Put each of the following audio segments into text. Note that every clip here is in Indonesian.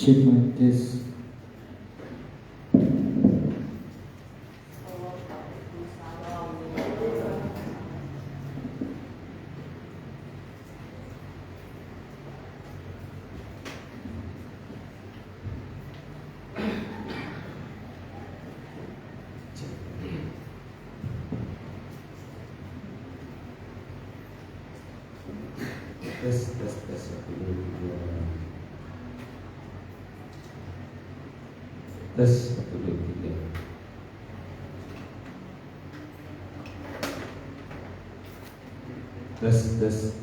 Check mic test. Tes 1 2 3. Tes.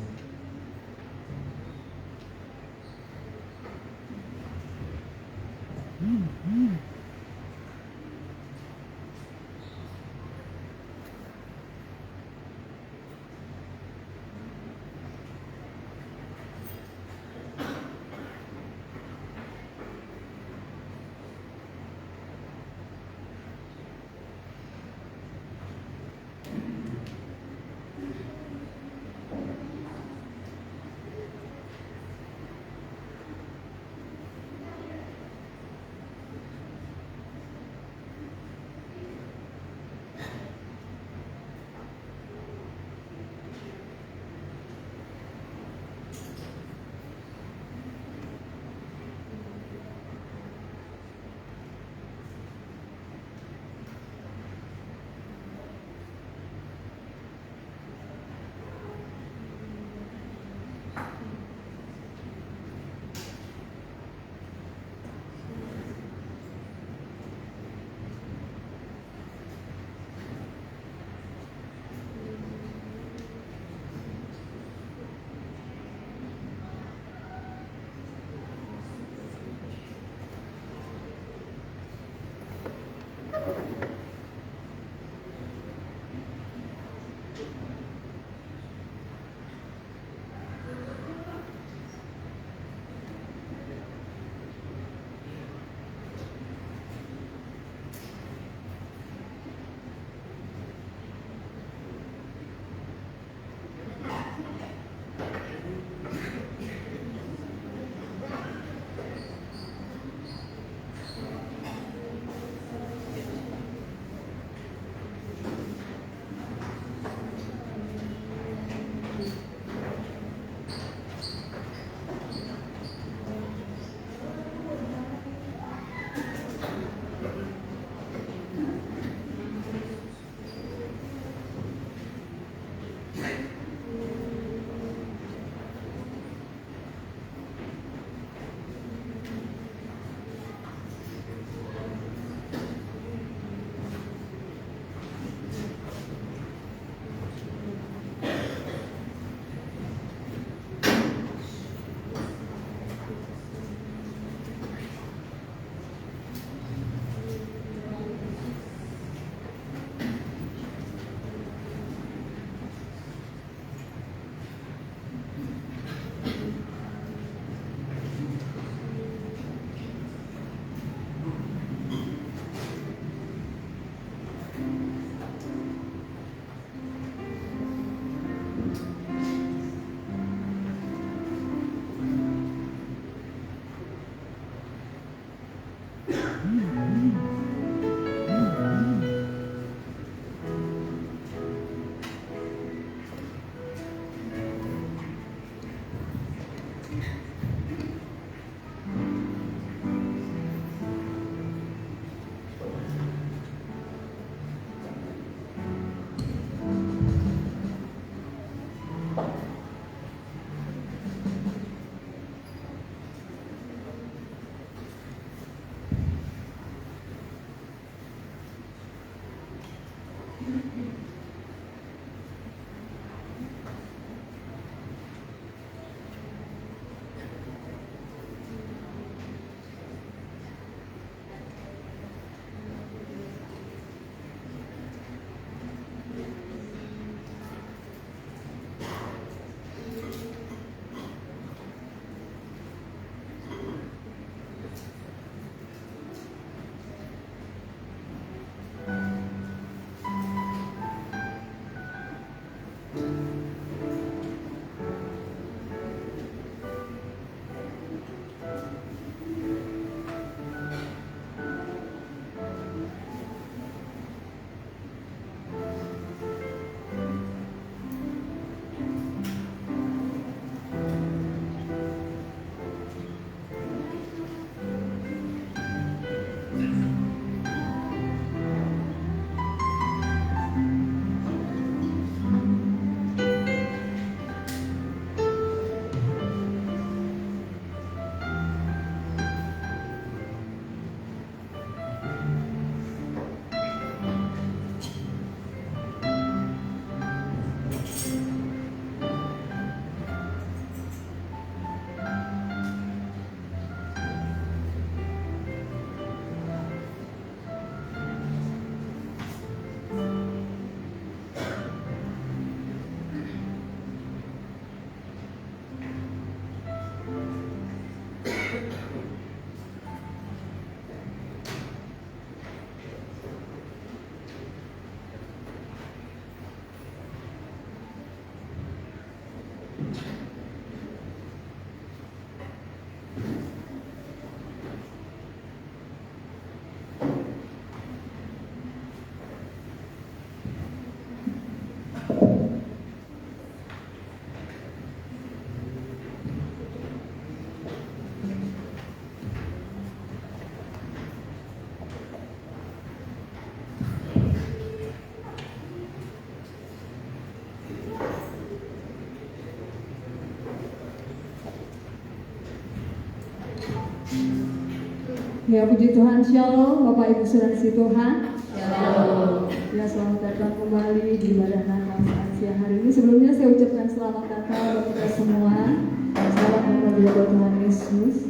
Ya puji Tuhan, Shalom Bapak Ibu Saudara si Tuhan. Shalom. Ya selamat datang kembali di ibadah Natal saat siang hari ini. Sebelumnya saya ucapkan selamat Natal buat kita semua. Selamat Natal juga buat Tuhan Yesus.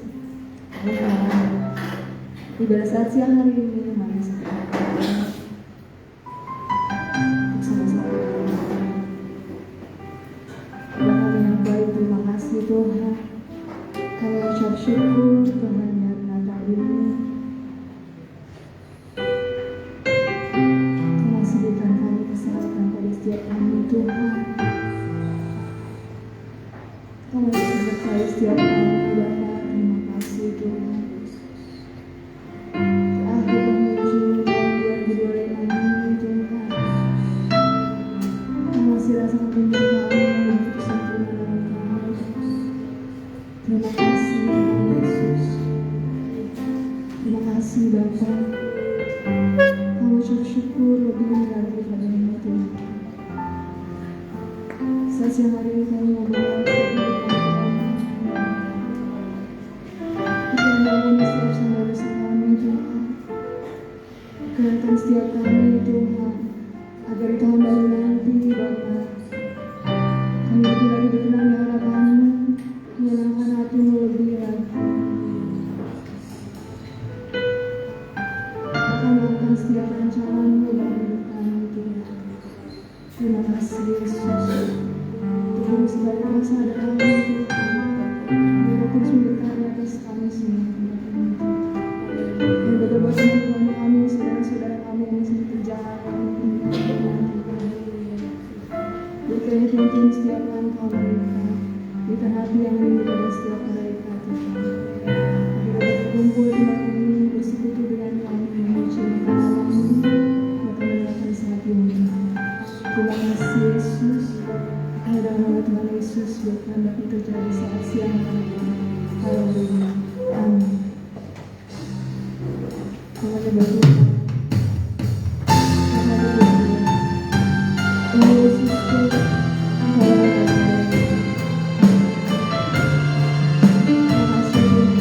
Ibadah saat siang hari ini mari kita sama-sama. Tuhan yang baik, terima kasih Tuhan. Kami ucap syukur Tuhan ya Natal ini. Kau masih berikan kami kesehatan pada setiap kami Tuhan. Kau masih menyertai setiap kami Bapa. Terima kasih Tuhan. Akhir penghujung tahun 2025 ini Tuhan, Kau masih rasakan pimpin kami dan keputusan dalam kami. Terima kasih Tuhan Yesus. Terima kasih Bapa. Kami ucap syukur lebih lagi padamu Tuhan. Saat siang hari ini kami mau berdoa Tuhan bangun setiap saudara kami Tuhan. Gerakkan setiap kami Tuhan, agar di tahun baru nanti Bapa kami lebih lagi dikenal di hadapan-Mu, menyenangkan hati-Mu lebih lagi. Akan melakukan setiap rencana-Mu dalam hidup kami Tuhan. Terima kasih Yesus. Tuhan sebagai kuasa ada kami Tuhan. Biar terus berkarya atas kami semua Tuhan. Dan berdoa teman-teman kami, saudara-saudara kami yang masih di perjalanan berkaya Tuhan setiap langkah mereka. Berikan hati yang rindu pada setiap mereka Tuhan. Agar dapat berkumpul di tempat ini, bersekutu dengan kami, memuji nama-Mu, dan mendengarkan hati-Mu. Terima kasih Yesus. Hanya dalam nama Tuhan Yesus, biar kehendak itu terjadi saat siang hari ini. Haleluya. Amin. Namanya berdoa. Namanya berdoa. Tuhan Yesus Tuhan. Haleluya. Terima kasih Tuhan.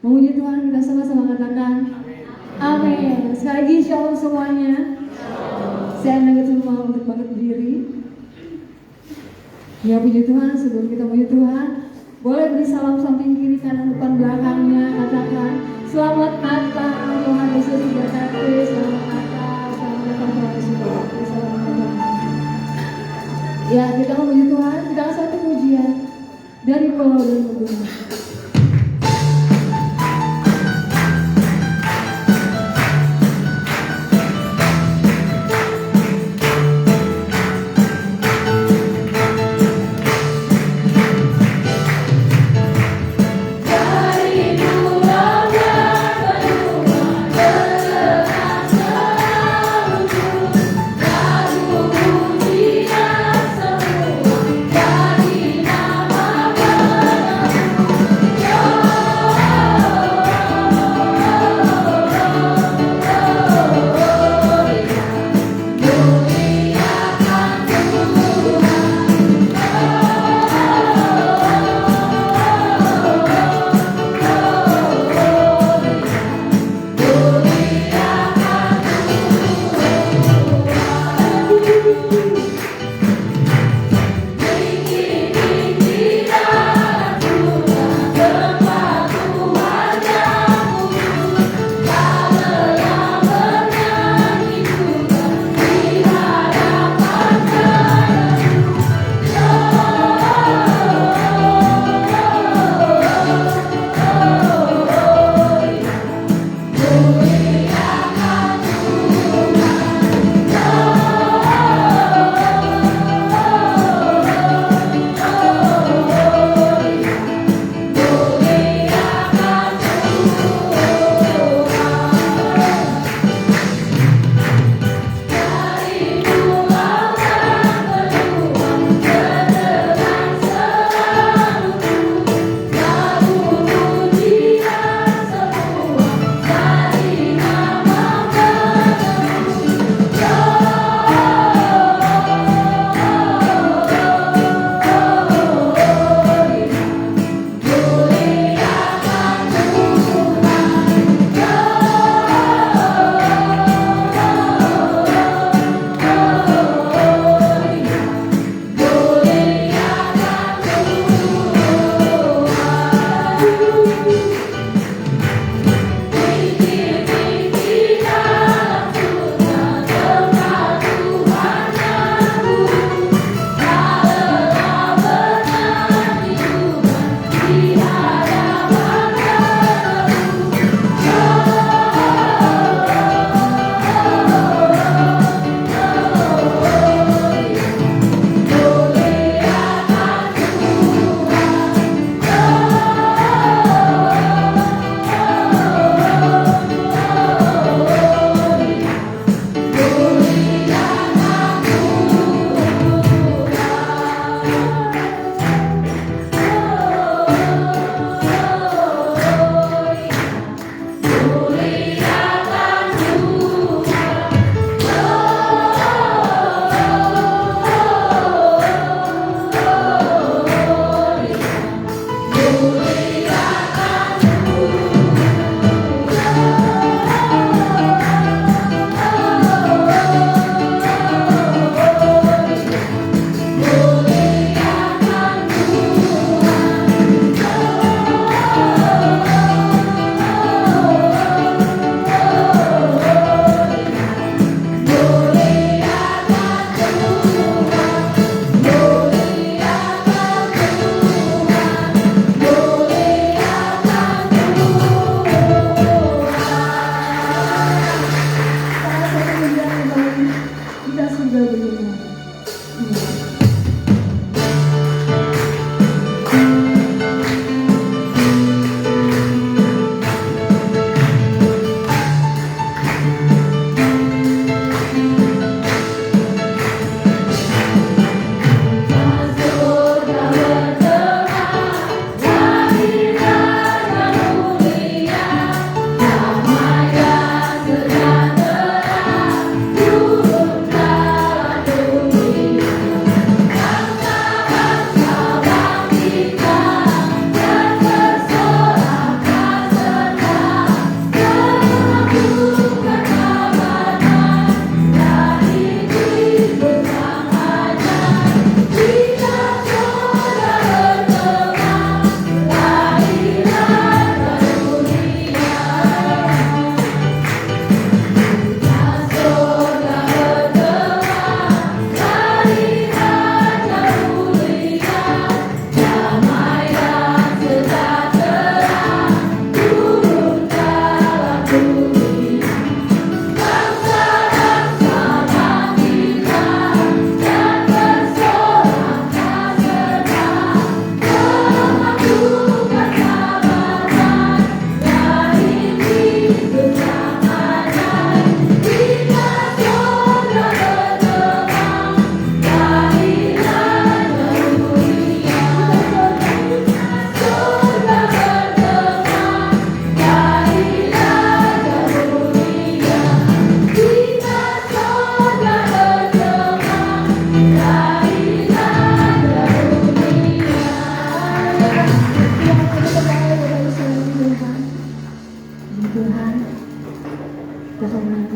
Memuji Tuhan, kita sama-sama katakan amin. Sekali lagi shalom semuanya. Saya undang semua untuk bangkit berdiri. Ya, puji Tuhan. Sebelum kita puji Tuhan, boleh beri salam samping kiri, kanan, depan, belakangnya. Katakan selamat Natal, Tuhan Yesus diberkati. Selamat Natal, selamat datang Tuhan Yesus diberkati. Selamat Natal. Ya, kita memuji Tuhan. Kita akan satu pujian dari Pulau dan Pegunungan.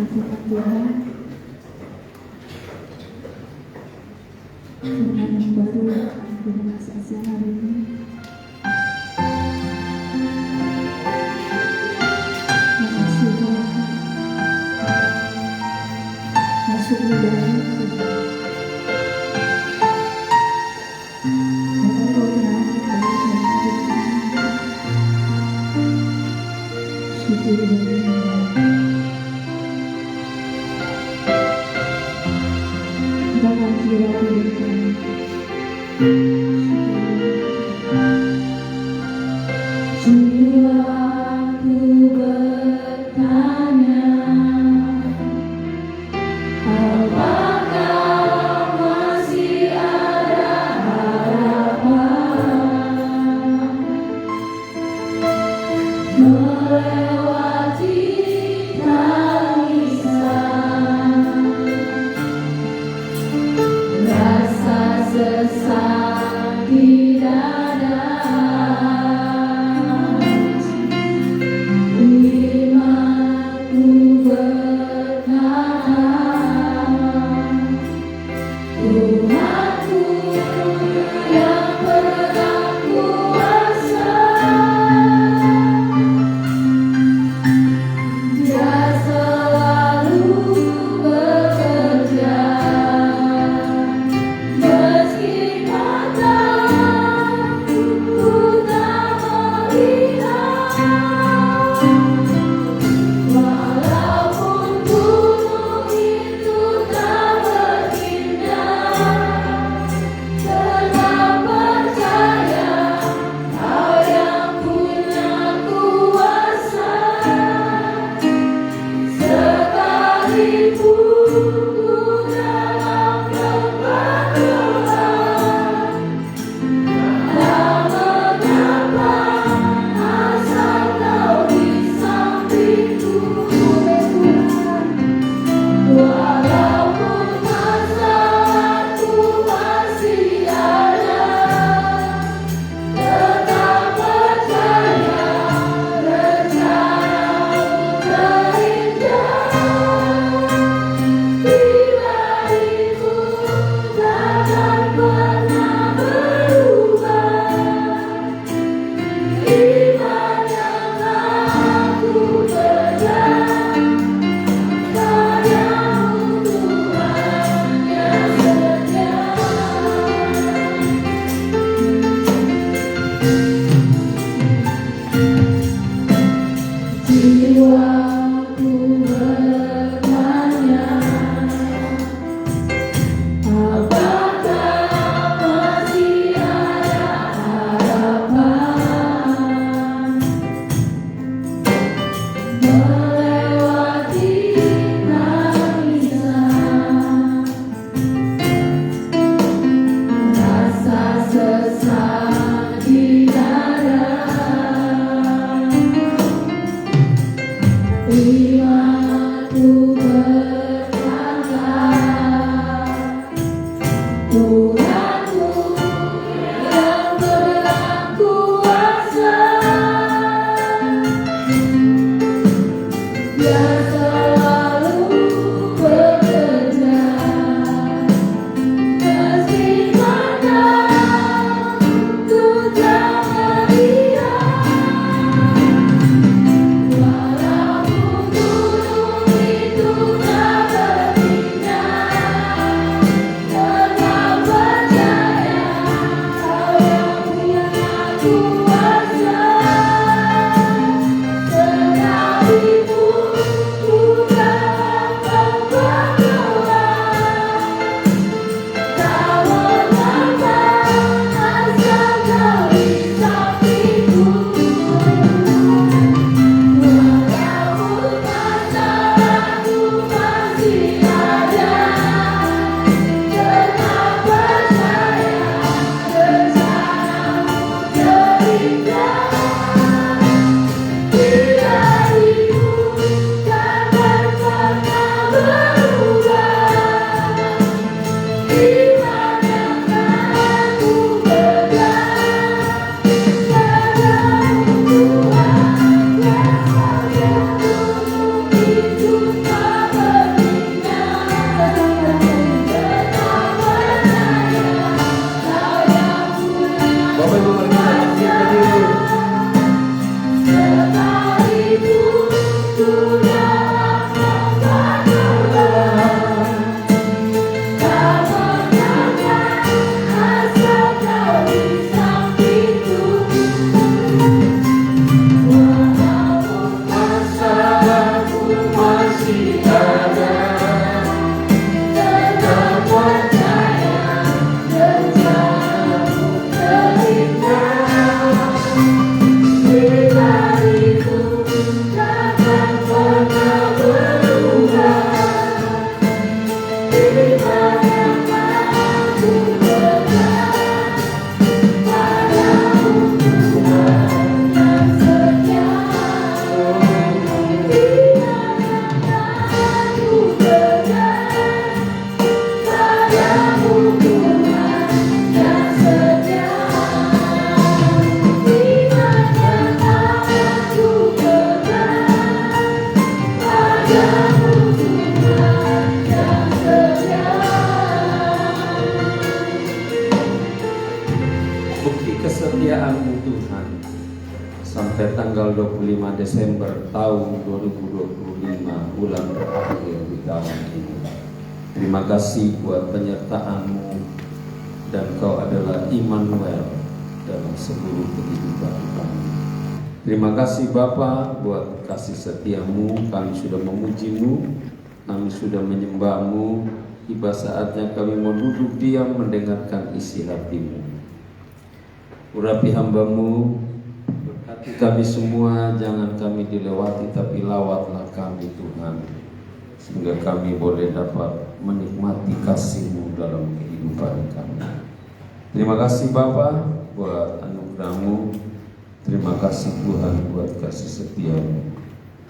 hadirat Tuhan. Firman yang baru di masa siang hari ini. Makasih Tuhan. Masuk di dalam jangan kira jiwaku bertanya, apakah masih ada harapan melewati tangisan, rasa sesak di dada, imanku bertahan. Tuhanku yang berkuasa, Dia selalu bekerja, meski mataku tak melihat, walaupun gunung itu tak berpindah, tetap percaya Kau yang punya kuasa. Sekalipun ku dalam kebatuan, tak mengapa asal Kau di sampingku. Walaupun masalahku masih ada, tetap percaya rencanamu terindah. Bila itu takkan pernah berubah, iman yang aku pegang padamu Tuhan yang setia. Jiwaku bertanya, apakah masih ada harapan melewati tangisan, rasa sesak di dada, imanku bertambah. Tuhanku yang berkuasa, Dia selalu bekerja, meski mataku tak melihat, walaupun gunung itu tak berpindah, tetap percaya Kau yang punya kuasa. Sekalipun tanggal 25 Desember tahun 2025, bulan terakhir di tahun ini. Terima kasih buat penyertaan-Mu, dan Kau adalah Immanuel dalam seluruh kehidupan kami. Terima kasih Bapa buat kasih setia-Mu. Kami sudah memuji-Mu, kami sudah menyembah-Mu. Tiba saatnya kami mau duduk diam mendengarkan isi hati-Mu. Urapi hamba-Mu, berkati kami semua, jangan kami dilewati, tapi lawatlah kami Tuhan, sehingga kami boleh dapat menikmati kasih-Mu dalam kehidupan kami. Terima kasih Bapa buat anugerah-Mu. Terima kasih Tuhan buat kasih setia-Mu.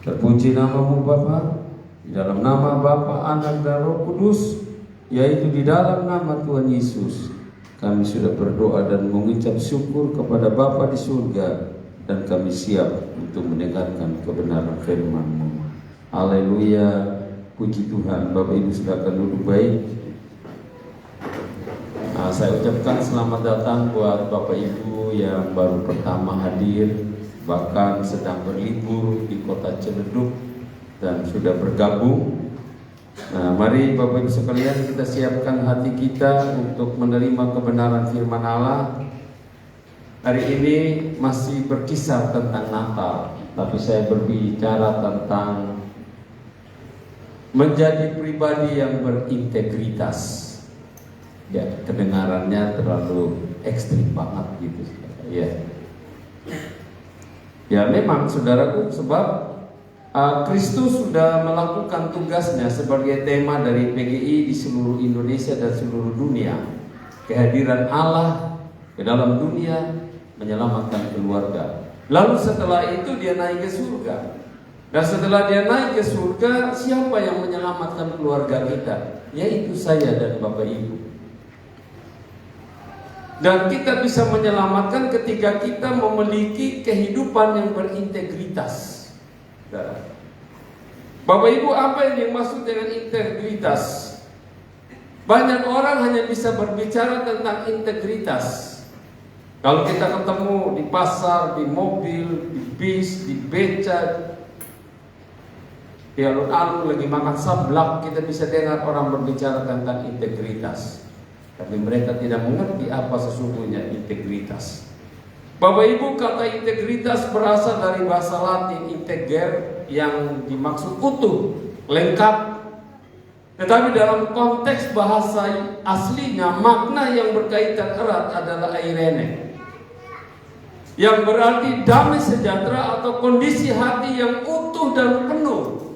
Terpuji nama-Mu Bapa, di dalam nama Bapa, Anak dan Roh Kudus, yaitu di dalam nama Tuhan Yesus, kami sudah berdoa dan mengucap syukur kepada Bapa di surga, dan kami siap untuk mendengarkan kebenaran firman-Mu. Haleluya, puji Tuhan. Bapak Ibu silakan duduk baik. Saya ucapkan selamat datang buat Bapak Ibu yang baru pertama hadir, bahkan sedang berlibur di kota Ciledug dan sudah bergabung. Mari Bapak Ibu sekalian, kita siapkan hati kita untuk menerima kebenaran firman Allah. Hari ini masih berkisah tentang Natal, tapi saya berbicara tentang menjadi pribadi yang berintegritas. Ya, kedengarannya terlalu ekstrim banget gitu ya. Ya memang saudaraku, sebab Kristus sudah melakukan tugasnya sebagai tema dari PGI di seluruh Indonesia dan seluruh dunia. Kehadiran Allah ke dalam dunia menyelamatkan keluarga. Lalu setelah itu dia naik ke surga. Dan setelah dia naik ke surga, siapa yang menyelamatkan keluarga kita? Yaitu saya dan Bapak Ibu. Dan kita bisa menyelamatkan ketika kita memiliki kehidupan yang berintegritas. Bapak Ibu, apa yang dimaksud dengan integritas? Banyak orang hanya bisa berbicara tentang integritas. Kalau kita ketemu di pasar, di mobil, di bis, di beca, di alun-alun lagi makan sablak, kita bisa dengar orang berbicara tentang integritas. Tapi mereka tidak mengerti apa sesungguhnya integritas. Bapak Ibu, kata integritas berasal dari bahasa Latin integer, yang dimaksud utuh, lengkap. Tetapi dalam konteks bahasa aslinya, makna yang berkaitan erat adalah eirene, yang berarti damai sejahtera atau kondisi hati yang utuh dan penuh.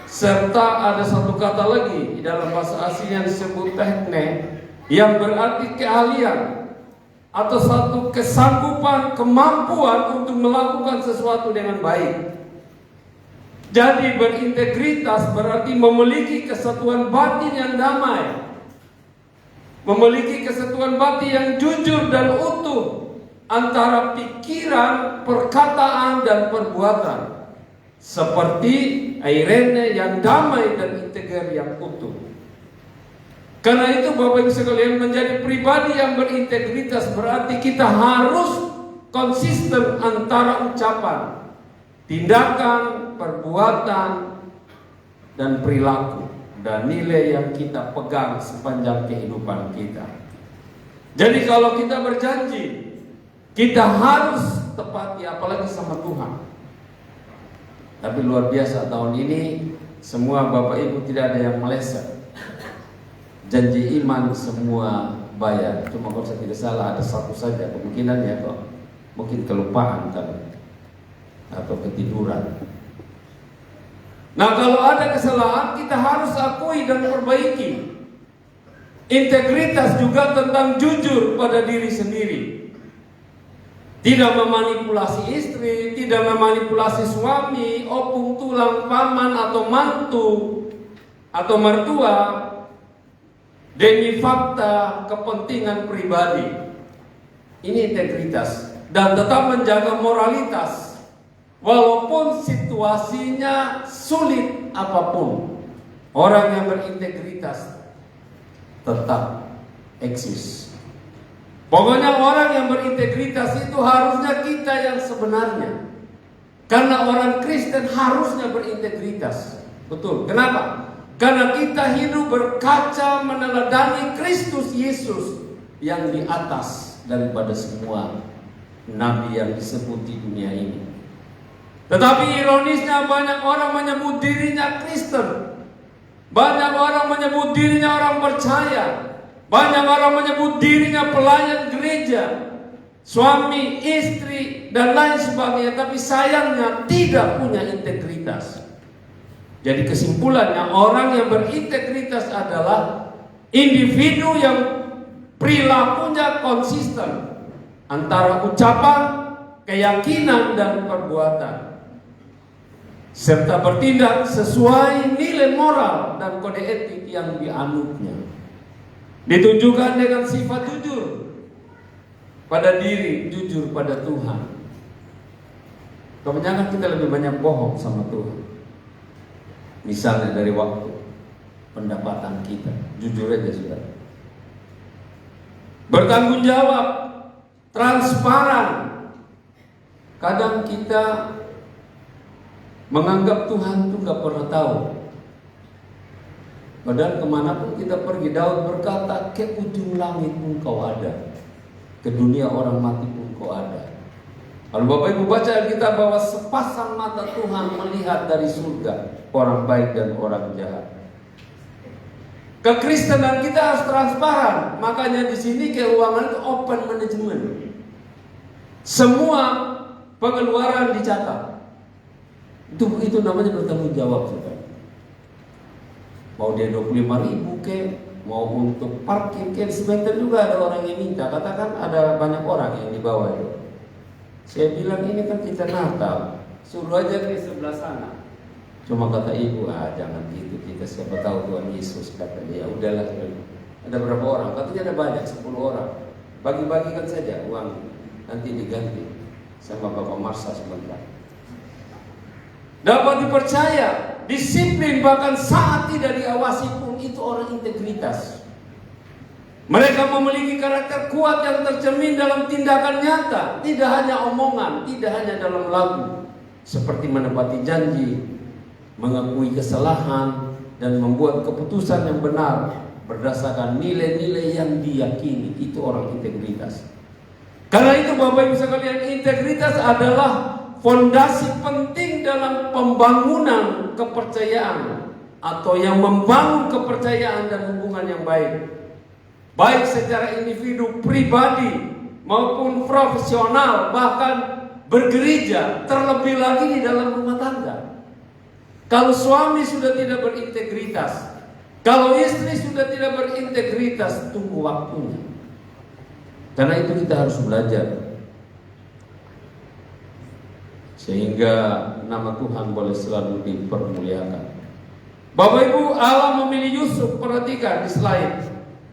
Serta ada satu kata lagi di dalam bahasa asli yang disebut techne, yang berarti keahlian atau satu kesanggupan, kemampuan untuk melakukan sesuatu dengan baik. Jadi berintegritas berarti memiliki kesatuan batin yang damai, memiliki kesatuan batin yang jujur dan utuh antara pikiran, perkataan, dan perbuatan, seperti eirene yang damai dan integer yang utuh. Karena itu Bapak Ibu sekalian, menjadi pribadi yang berintegritas berarti kita harus konsisten antara ucapan, tindakan, perbuatan, dan perilaku, dan nilai yang kita pegang sepanjang kehidupan kita. Jadi kalau kita berjanji, kita harus tepati, apalagi sama Tuhan. Tapi luar biasa, tahun ini semua Bapak Ibu tidak ada yang meleset. Janji iman semua bayar. Cuma kalau saya tidak salah ada satu saja kemungkinannya kok, mungkin kelupaan kan, atau ketiduran. Nah, kalau ada kesalahan kita harus akui dan perbaiki. Integritas juga tentang jujur pada diri sendiri. Tidak memanipulasi istri, tidak memanipulasi suami, opung tulang, paman atau mantu atau mertua demi fakta kepentingan pribadi. Ini integritas. Dan tetap menjaga moralitas walaupun situasinya sulit apapun. Orang yang berintegritas tetap eksis. Pokoknya orang yang berintegritas itu harusnya kita yang sebenarnya. Karena orang Kristen harusnya berintegritas. Betul. Kenapa? Karena kita hidup berkaca meneladani Kristus Yesus yang di atas daripada semua nabi yang disebut di dunia ini. Tetapi ironisnya banyak orang menyebut dirinya Kristen. Banyak orang menyebut dirinya orang percaya. Banyak orang menyebut dirinya pelayan gereja, suami, istri, dan lain sebagainya. Tapi sayangnya tidak punya integritas. Jadi kesimpulannya, orang yang berintegritas adalah individu yang perilakunya konsisten antara ucapan, keyakinan, dan perbuatan, serta bertindak sesuai nilai moral dan kode etik yang dianutnya. Ditunjukkan dengan sifat jujur pada diri, jujur pada Tuhan. Kebanyakan kita lebih banyak bohong sama Tuhan. Misalnya dari waktu, pendapatan kita, jujur aja sudah. Bertanggung jawab, transparan. Kadang kita menganggap Tuhan itu gak pernah tahu. Padahal kemanapun kita pergi, Daud berkata, ke ujung langit pun kau ada, ke dunia orang mati pun kau ada. Kalau Bapak Ibu baca Alkitab bahwa sepasang mata Tuhan melihat dari surga orang baik dan orang jahat. Kekristenan kita harus transparan. Makanya di sini keuangan itu open management. Semua pengeluaran dicatat. Itu namanya bertanggung jawab, saudara. Mau dia 25.000 ke, mau untuk parkir ke, sebentar juga ada orang yang minta. Katakan ada banyak orang yang di bawah itu. Saya bilang ini kan kita Natal, suruh aja ke sebelah sana. Cuma kata ibu, jangan gitu, kita siapa tahu Tuhan Yesus. Kata dia, udahlah. Ada berapa orang? Katanya ada banyak, 10 orang. Bagi-bagikan saja uang, nanti diganti sama Bapak Marsha sebentar. Dapat dipercaya, disiplin, bahkan saat tidak diawasi pun itu orang integritas. Mereka memiliki karakter kuat yang tercermin dalam tindakan nyata, tidak hanya omongan, tidak hanya dalam lagu, seperti menepati janji, mengakui kesalahan, dan membuat keputusan yang benar berdasarkan nilai-nilai yang diyakini. Itu orang integritas. Karena itu Bapak Ibu sekalian, integritas adalah fondasi penting dalam pembangunan kepercayaan, atau yang membangun kepercayaan dan hubungan yang baik, baik secara individu, pribadi, maupun profesional, bahkan bergereja, terlebih lagi di dalam rumah tangga. Kalau suami sudah tidak berintegritas, kalau istri sudah tidak berintegritas, tunggu waktunya. Karena itu kita harus belajar, sehingga nama Tuhan boleh selalu dipermuliakan. Bapak Ibu, Allah memilih Yusuf. Perhatikan di slide.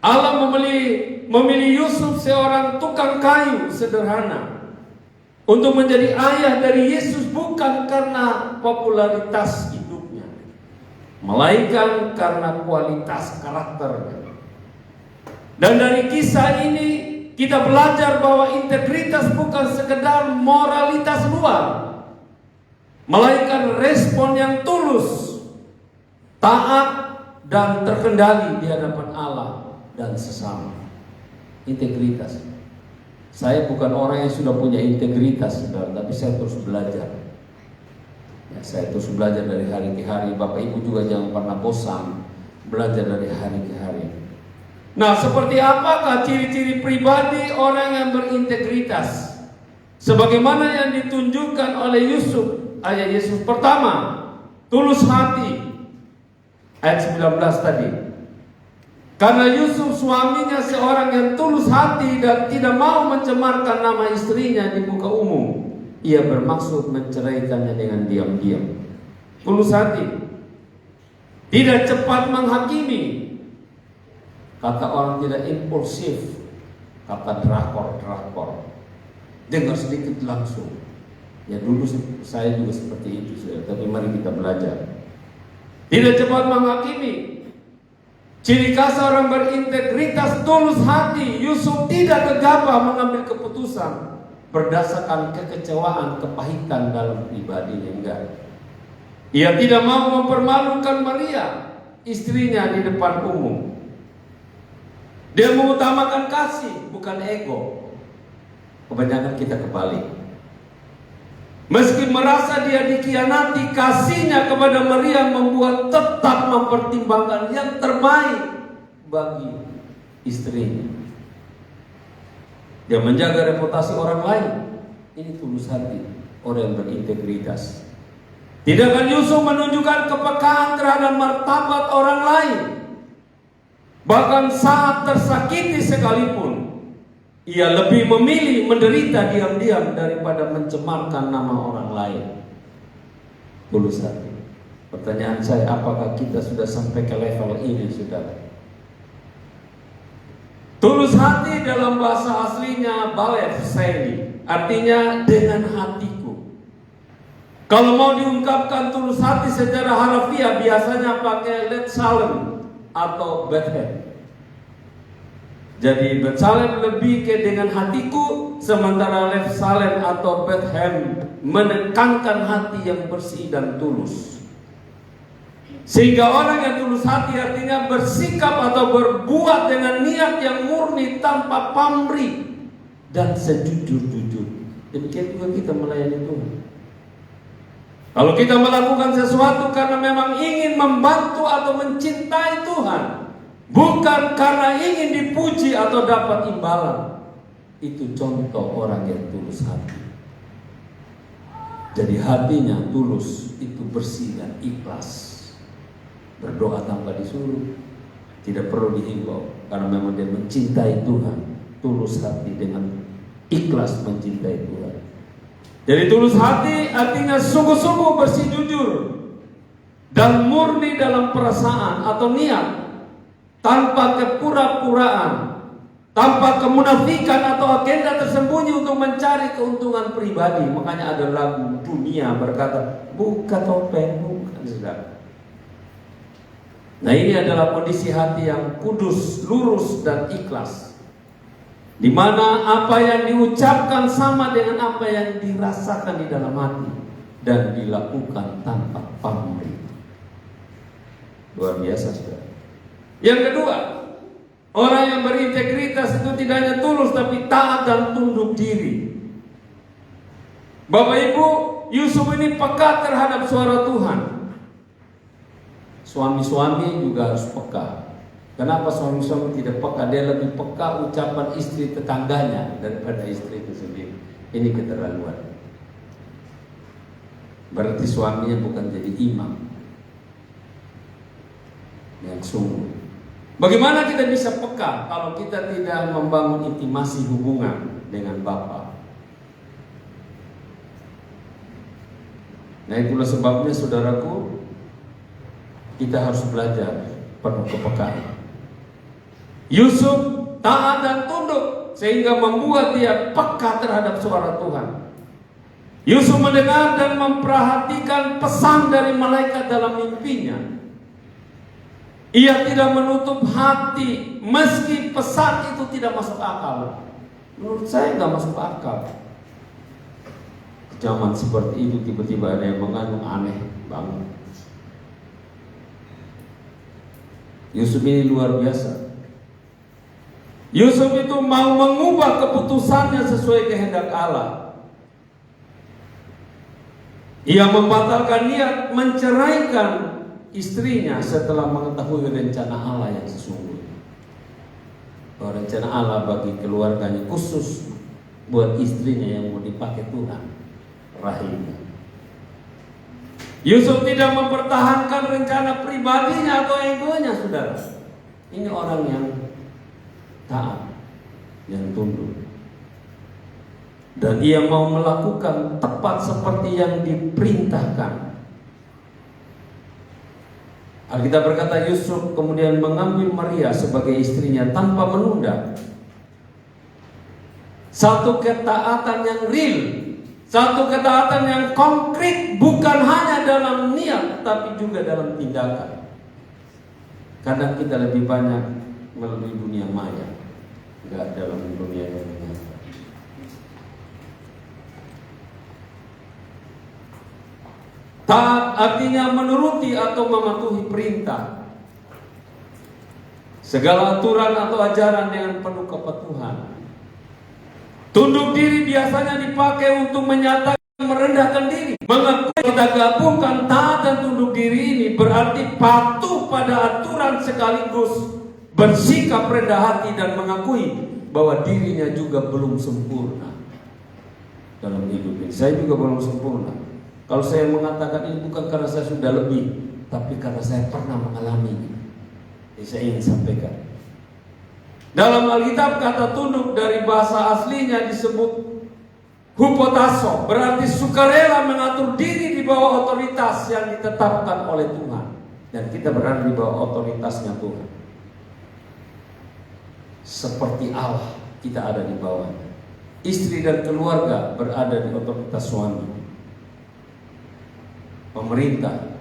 Allah memilih Yusuf, seorang tukang kayu sederhana, untuk menjadi ayah dari Yesus, bukan karena popularitas hidupnya, melainkan karena kualitas karakternya. Dan dari kisah ini kita belajar bahwa integritas bukan sekedar moralitas luar, melainkan respon yang tulus, taat, dan terkendali di hadapan Allah dan sesama. Integritas. Saya bukan orang yang sudah punya integritas, saudara, tapi saya terus belajar. Ya, saya terus belajar dari hari ke hari. Bapak Ibu juga jangan pernah bosan belajar dari hari ke hari. Nah, seperti apakah ciri-ciri pribadi orang yang berintegritas? Sebagaimana yang ditunjukkan oleh Yusuf. Ayat Yesus pertama, tulus hati. Ayat 19 tadi. Karena Yusuf suaminya seorang yang tulus hati dan tidak mau mencemarkan nama istrinya di muka umum, ia bermaksud menceraikannya dengan diam-diam. Tulus hati, tidak cepat menghakimi. Kata orang tidak impulsif, kata drakor. Dengar sedikit langsung. Ya dulu saya juga seperti itu, tapi mari kita belajar. Tidak cepat menghakimi. Ciri khas orang berintegritas, tulus hati. Yusuf tidak gegabah mengambil keputusan berdasarkan kekecewaan, kepahitan dalam pribadinya, enggak. Ia tidak mau mempermalukan Maria, istrinya, di depan umum. Dia mengutamakan kasih, bukan ego. Kebanyakan kita kebalik. Meski merasa dia dikhianati, kasihnya kepada Maria membuat tetap mempertimbangkan yang terbaik bagi istrinya. Dia menjaga reputasi orang lain. Ini tulus hati, orang yang berintegritas. Tidakkan Yusuf menunjukkan kepekaan terhadap martabat orang lain. Bahkan saat tersakiti sekalipun, ia lebih memilih menderita diam-diam daripada mencemarkan nama orang lain. Tulus hati. Pertanyaan saya, apakah kita sudah sampai ke level ini, saudara? Tulus hati dalam bahasa aslinya balev seli, artinya dengan hatiku. Kalau mau diungkapkan tulus hati secara harafiah, biasanya pakai let salem atau Bethlehem. Jadi Bethlehem lebih ke dengan hatiku, sementara let salem atau Bethlehem menekankan hati yang bersih dan tulus. Sehingga orang yang tulus hati artinya bersikap atau berbuat dengan niat yang murni tanpa pamrih dan sejujur-jujur. Demikian juga kita melayani Tuhan. Kalau kita melakukan sesuatu karena memang ingin membantu atau mencintai Tuhan, bukan karena ingin dipuji atau dapat imbalan, itu contoh orang yang tulus hati. Jadi hatinya tulus, itu bersih dan ikhlas. Berdoa tanpa disuruh, tidak perlu dihimbau, karena memang dia mencintai Tuhan, tulus hati dengan ikhlas mencintai Tuhan. Jadi tulus hati artinya sungguh-sungguh bersih, jujur dan murni dalam perasaan atau niat, tanpa kepura-puraan, tanpa kemunafikan atau agenda tersembunyi untuk mencari keuntungan pribadi. Makanya ada lagu dunia berkata, buka topeng, bukan, saudara. Nah, ini adalah kondisi hati yang kudus, lurus dan ikhlas, di mana apa yang diucapkan sama dengan apa yang dirasakan di dalam hati dan dilakukan tanpa pamrih. Luar biasa, saudara. Yang kedua, orang yang berintegritas itu tidak hanya tulus tapi taat dan tunduk diri. Bapak Ibu, Yusuf ini peka terhadap suara Tuhan. Suami-suami juga harus peka. Kenapa suami-suami tidak peka? Dia lebih peka ucapan istri tetangganya daripada istri itu sendiri. Ini keterlaluan. Berarti suaminya bukan jadi imam yang sungguh. Bagaimana kita bisa peka kalau kita tidak membangun intimasi hubungan dengan Bapa? Nah, itulah sebabnya, saudaraku, kita harus belajar penuh kepekaan. Yusuf taat dan tunduk sehingga membuat dia peka terhadap suara Tuhan. Yusuf mendengar dan memperhatikan pesan dari malaikat dalam mimpinya. Ia tidak menutup hati meski pesan itu tidak masuk akal. Menurut saya nggak masuk akal. Zaman seperti itu tiba-tiba ada yang mengandung, aneh banget. Yusuf ini luar biasa. Yusuf itu mau mengubah keputusannya sesuai kehendak Allah. Ia membatalkan niat menceraikan istrinya setelah mengetahui rencana Allah yang sesungguhnya. Bahwa rencana Allah bagi keluarganya khusus buat istrinya yang mau dipakai Tuhan, rahimnya. Yusuf tidak mempertahankan rencana pribadinya atau egonya, saudara. Ini orang yang taat, yang tunduk. Dan ia mau melakukan tepat seperti yang diperintahkan. Alkitab berkata Yusuf kemudian mengambil Maria sebagai istrinya tanpa menunda. Satu ketaatan yang real, satu ketaatan yang konkret, bukan hanya dalam niat tapi juga dalam tindakan. Kadang kita lebih banyak melalui dunia maya, enggak dalam dunia yang nyata. Taat artinya menuruti atau mematuhi perintah. Segala aturan atau ajaran dengan penuh kepatuhan. Tunduk diri biasanya dipakai untuk menyatakan merendahkan diri. Mengakui kita gabungkan taat dan tunduk diri ini berarti patuh pada aturan sekaligus bersikap rendah hati dan mengakui bahwa dirinya juga belum sempurna dalam hidup ini. Saya juga belum sempurna. Kalau saya mengatakan ini bukan karena saya sudah lebih, tapi karena saya pernah mengalami ini. Jadi saya ingin sampaikan. Dalam Alkitab kata tunduk dari bahasa aslinya disebut hupotasso, berarti sukarela mengatur diri di bawah otoritas yang ditetapkan oleh Tuhan. Dan kita berada di bawah otoritasnya Tuhan. Seperti Allah, kita ada di bawahnya. Istri dan keluarga berada di otoritas suami. Pemerintah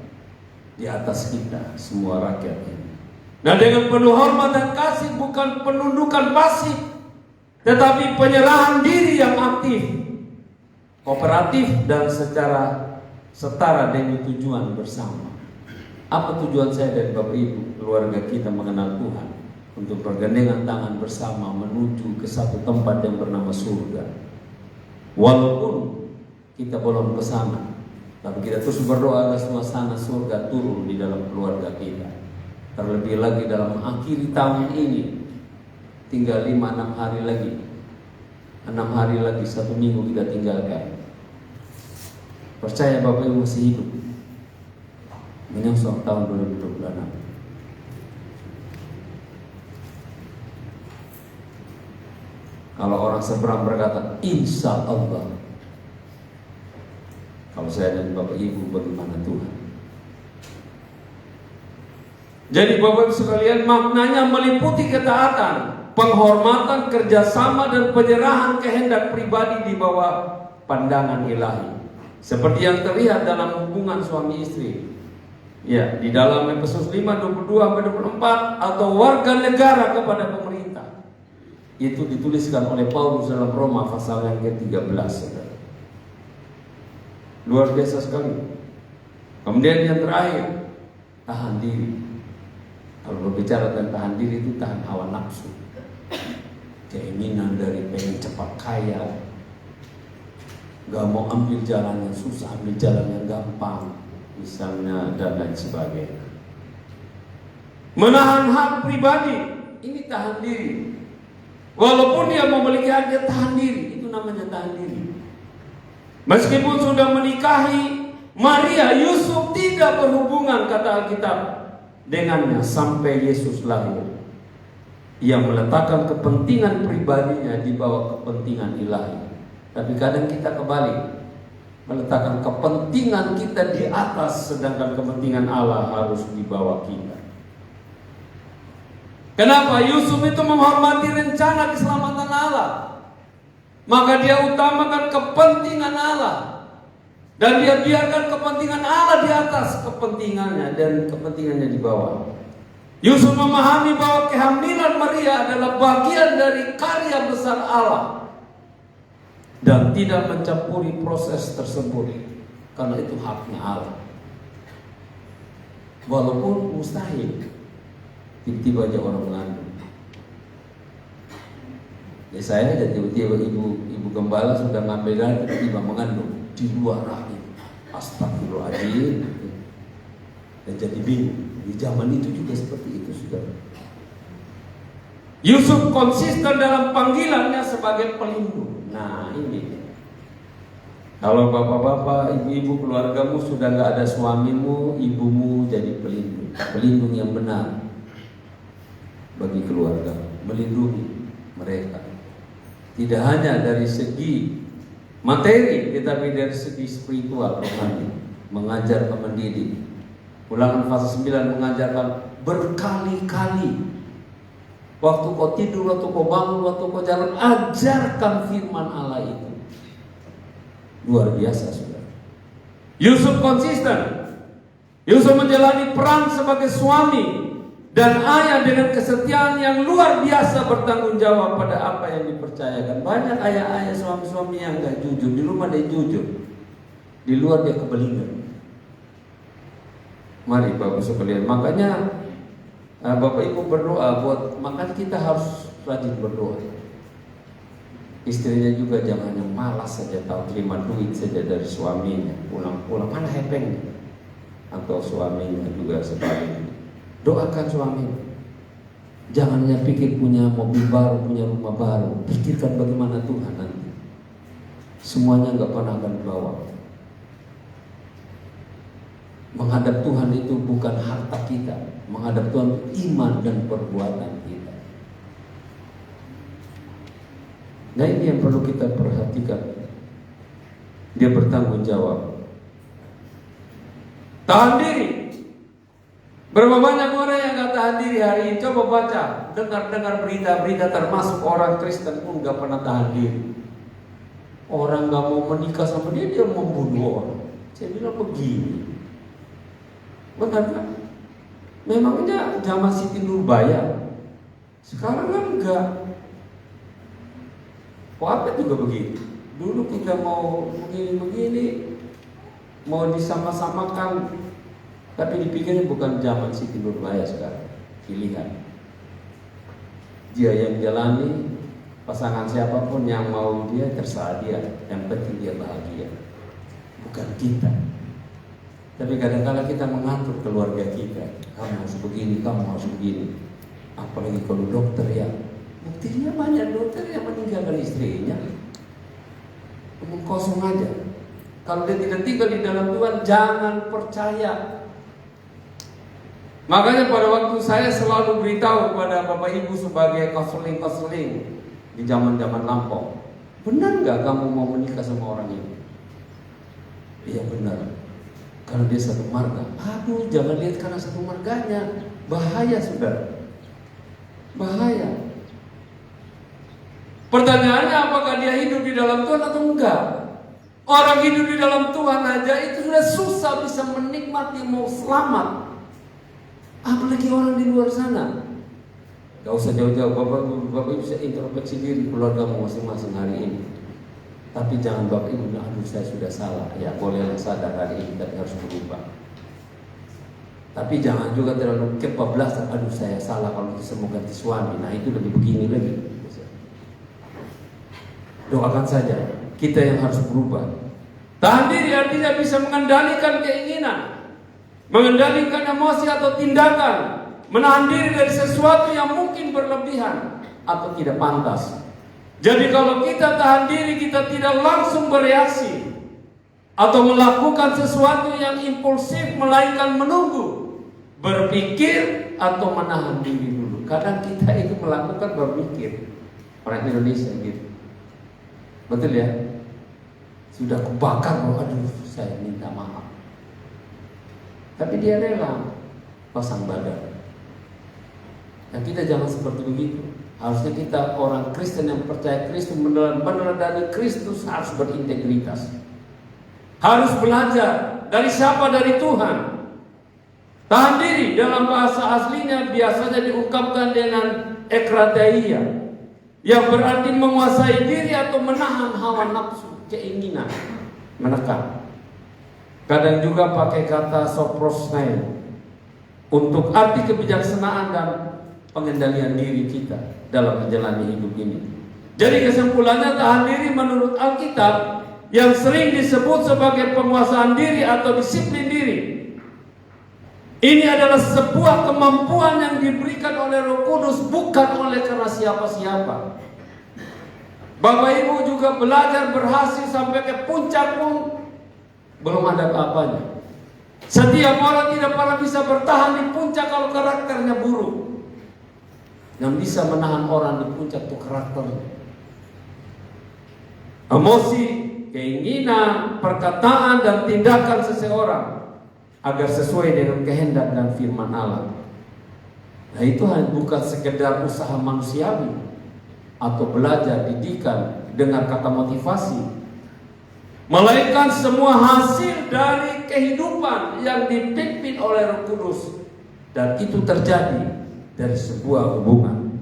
di atas kita, semua rakyat ini. Nah, dengan penuh hormat dan kasih, bukan penundukan pasif, tetapi penyerahan diri yang aktif, kooperatif dan secara setara demi tujuan bersama. Apa tujuan saya dan Bapak Ibu, keluarga kita mengenal Tuhan? Untuk bergandengan tangan bersama menuju ke satu tempat yang bernama surga. Walaupun kita belum ke sana, tapi kita terus berdoa agar suasana surga turun di dalam keluarga kita. Terlebih lagi dalam mengakhiri tahun ini, tinggal 5-6 hari lagi. 6 hari lagi, 1 minggu kita tinggalkan. Percaya Bapak Ibu masih hidup menyongsong tahun 2026. Kalau orang seberang berkata insya Allah, kalau saya dan Bapak Ibu bagaimana Tuhan? Jadi Bapak Ibu sekalian, maknanya meliputi ketaatan, penghormatan, kerjasama dan penyerahan kehendak pribadi di bawah pandangan ilahi. Seperti yang terlihat dalam hubungan suami istri. Ya, di dalam Efesus 5:22-24 atau warga negara kepada pemerintah. Itu dituliskan oleh Paulus dalam Roma pasal yang ke-13. Saudara. Luar biasa sekali. Kemudian yang terakhir, tahan diri. Kalau berbicara tentang tahan diri itu tahan hawa nafsu, keinginan dari pengen cepat kaya, gak mau ambil jalan yang susah, ambil jalan yang gampang, misalnya dan lain sebagainya. Menahan hak pribadi, ini tahan diri. Walaupun dia memiliki hak, dia tahan diri, itu namanya tahan diri. Meskipun sudah menikahi Maria, Yusuf tidak berhubungan kata Alkitab dengannya sampai Yesus lahir. Ia meletakkan kepentingan pribadinya di bawah kepentingan ilahi. Tapi kadang kita kebalik, meletakkan kepentingan kita di atas, sedangkan kepentingan Allah harus di bawah kita. Kenapa? Yusuf itu menghormati rencana keselamatan Allah, maka dia utamakan kepentingan Allah. Dan dia biarkan kepentingan Allah di atas kepentingannya dan kepentingannya di bawah. Yusuf memahami bahwa kehamilan Maria adalah bagian dari karya besar Allah dan tidak mencampuri proses tersebut karena itu haknya Allah. Walaupun mustahil, tiba-tiba aja orang mengandung. Ya saya aja tiba-tiba ibu gembala sudah ngambil darah, tiba-tiba mengandung di luar rahim. Astagfirullahaladzim. Dan jadi bingung. Di zaman itu juga seperti itu, saudara. Yusuf konsisten dalam panggilannya sebagai pelindung. Nah ini, kalau bapak-bapak, ibu-ibu, keluargamu sudah nggak ada suamimu, ibumu jadi pelindung. Pelindung yang benar bagi keluarga, melindungi mereka. Tidak hanya dari segi materi, tetapi dari segi spiritual, rohani, mengajar, mendidik. Ulangan pasal 9 mengajarkan berkali-kali. Waktu kau tidur, waktu kau bangun, waktu kau jalan, ajarkan firman Allah itu. Luar biasa, saudara. Yusuf konsisten. Yusuf menjalani peran sebagai suami dan ayah dengan kesetiaan yang luar biasa, bertanggung jawab pada apa yang dipercayakan. Banyak ayah-ayah suami-suami yang gak jujur. Di rumah dia jujur, di luar dia kebelingan. Mari Bapak sekalian, makanya Bapak Ibu berdoa makanya kita harus rajin berdoa. Istrinya juga jangan yang malas saja tahu terima duit saja dari suaminya, pulang-pulang mana hepengnya. Atau suaminya juga sebaliknya. Doakan suaminya. Jangan hanya pikir punya mobil baru, punya rumah baru. Pikirkan bagaimana Tuhan nanti. Semuanya nggak pernah akan dibawa. Menghadap Tuhan itu bukan harta kita. Menghadap Tuhan iman dan perbuatan kita. Nah ini yang perlu kita perhatikan. Dia bertanggung jawab. Tahan diri. Berapa banyak orang yang gak tahan diri hari ini? Coba baca, dengar berita-berita, termasuk orang Kristen pun gak pernah tahan diri. Orang gak mau menikah sama dia membunuh orang. Saya bilang begini, benar kan? Memangnya zaman Siti Nurbaya. Sekarang kan enggak. Apa juga begitu. Dulu kita mau begini-begini, mau disama-samakan, tapi dipikirnya bukan zaman Siti Nurbaya sekarang. Pilihan. Dia yang jalani, pasangan siapapun yang mau dia terserah dia. Yang penting dia bahagia. Bukan kita. Tapi kadang-kadang kita mengatur keluarga kita. Kamu harus begini, kamu harus begini. Apalagi kalau dokter ya. Buktinya banyak dokter yang meninggalkan istrinya. Omong kosong aja. Kalau dia tidak tinggal di dalam Tuhan, jangan percaya. Makanya pada waktu saya selalu beritahu kepada Bapak Ibu sebagai konseling di zaman-zaman lampau, benar nggak kamu mau menikah sama orang ini? Iya benar. Karena dia satu marga. Aduh, jangan lihat karena satu marganya. Bahaya saudara. Bahaya. Pertanyaannya apakah dia hidup di dalam Tuhan atau enggak? Orang hidup di dalam Tuhan aja itu sudah susah bisa menikmati mau selamat. Apalagi orang di luar sana. Gak usah jauh-jauh, Bapak bisa introspeksi diri keluargamu masing-masing hari ini. Tapi jangan Bapak Ibu bilang, aduh saya sudah salah. Ya boleh sadar hari ini, tapi harus berubah. Tapi jangan juga terlalu kebablasan, aduh saya salah kalau bisa mau ganti suami. Nah itu lebih begini lagi. Doakan saja, kita yang harus berubah. Tahan diri artinya bisa mengendalikan keinginan, mengendalikan emosi atau tindakan, menahan diri dari sesuatu yang mungkin berlebihan atau tidak pantas. Jadi kalau kita tahan diri, kita tidak langsung bereaksi atau melakukan sesuatu yang impulsif, melainkan menunggu, berpikir atau menahan diri dulu. Kadang kita itu melakukan berpikir. Orang Indonesia gitu. Betul ya? Sudah kebakar, aduh saya minta maaf. Tapi dia rela pasang badan. Dan kita jangan seperti begitu. Harusnya kita orang Kristen yang percaya Kristus, benar-benar dari Kristus harus berintegritas. Harus belajar dari siapa? Dari Tuhan. Tahan diri dalam bahasa aslinya biasanya diungkapkan dengan ekrateia, yang berarti menguasai diri atau menahan hawa nafsu, keinginan, menekan. Kadang juga pakai kata soprosnei untuk arti kebijaksanaan dan pengendalian diri kita dalam menjalani hidup ini. Jadi kesimpulannya, tahan diri menurut Alkitab yang sering disebut sebagai penguasaan diri atau disiplin diri. Ini adalah sebuah kemampuan yang diberikan oleh Roh Kudus, bukan oleh karena siapa-siapa. Bapak Ibu juga belajar berhasil sampai ke puncak pun belum ada apa-apanya. Setiap orang tidak pernah bisa bertahan di puncak kalau karakternya buruk. Yang bisa menahan orang di puncak itu karakternya. Emosi, keinginan, perkataan dan tindakan seseorang agar sesuai dengan kehendak dan firman Allah. Nah itu bukan sekedar usaha manusiawi atau belajar didikan dengan kata motivasi, melainkan semua hasil dari kehidupan yang dipimpin oleh Roh Kudus, dan itu terjadi dari sebuah hubungan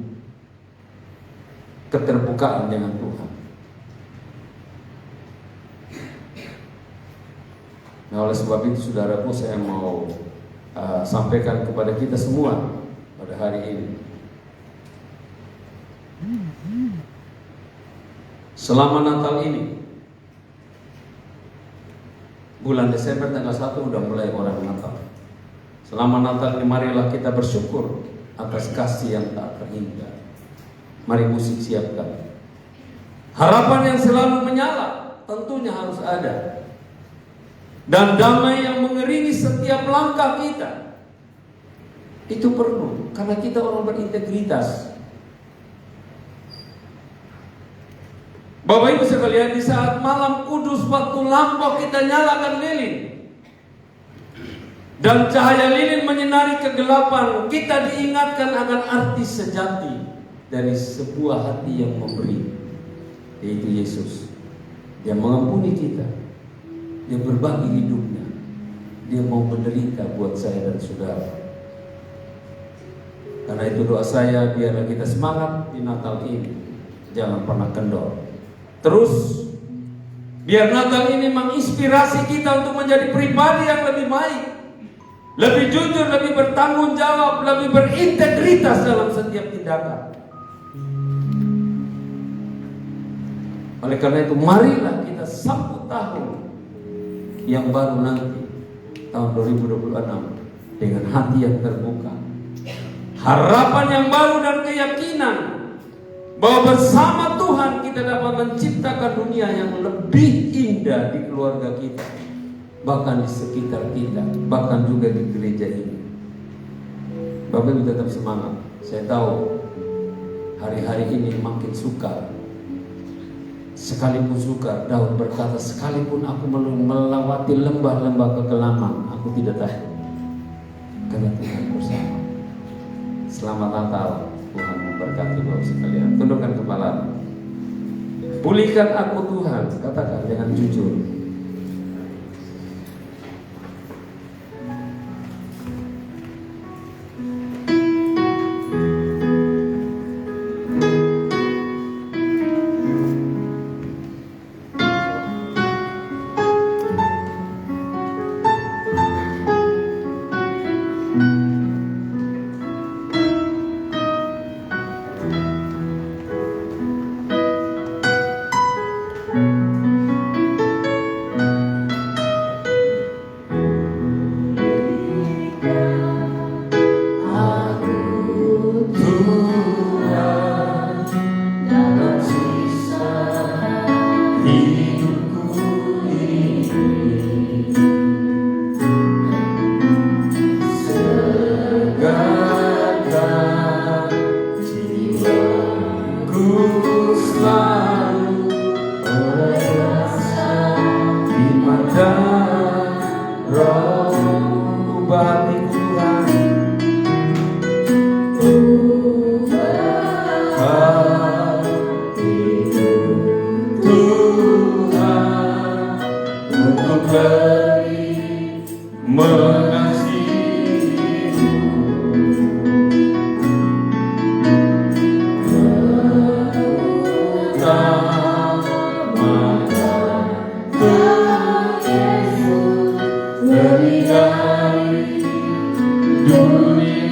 keterbukaan dengan Tuhan. Nah oleh sebab itu saudaraku, saya mau sampaikan kepada kita semua pada hari ini. Selama Natal ini, bulan Desember tanggal 1 udah mulai orang Natal. Selama Natal ini marilah kita bersyukur atas kasih yang tak terhingga. Mari musik siapkan. Harapan yang selalu menyala tentunya harus ada. Dan damai yang mengiringi setiap langkah kita. Itu perlu, karena kita orang berintegritas. Bapak Ibu sekalian, di saat malam kudus waktu lampau kita nyalakan lilin dan cahaya lilin menyinari kegelapan, kita diingatkan akan arti sejati dari sebuah hati yang memberi, yaitu Yesus. Dia mengampuni kita, dia berbagi hidupnya, dia mau menderita buat saya dan saudara. Karena itu doa saya, biarlah kita semangat di Natal ini, jangan pernah kendor. Terus, biar Natal ini menginspirasi kita untuk menjadi pribadi yang lebih baik, lebih jujur, lebih bertanggung jawab, lebih berintegritas dalam setiap tindakan. Oleh karena itu, marilah kita sambut tahun yang baru nanti, tahun 2026, dengan hati yang terbuka, harapan yang baru dan keyakinan bahwa bersama Tuhan kita dapat menciptakan dunia yang lebih indah di keluarga kita, bahkan di sekitar kita, bahkan juga di gereja ini. Bapak Ibu tetap semangat. Saya tahu hari-hari ini makin sukar. Sekalipun sukar, Daud berkata, sekalipun aku melewati lembah-lembah kekelaman, aku tidak takut, karena Tuhan bersama. Selamat Natal. Tuhan memberkati Bapak sekalian. Tundukkan kepala. Pulihkan aku Tuhan. Katakan dengan jujur.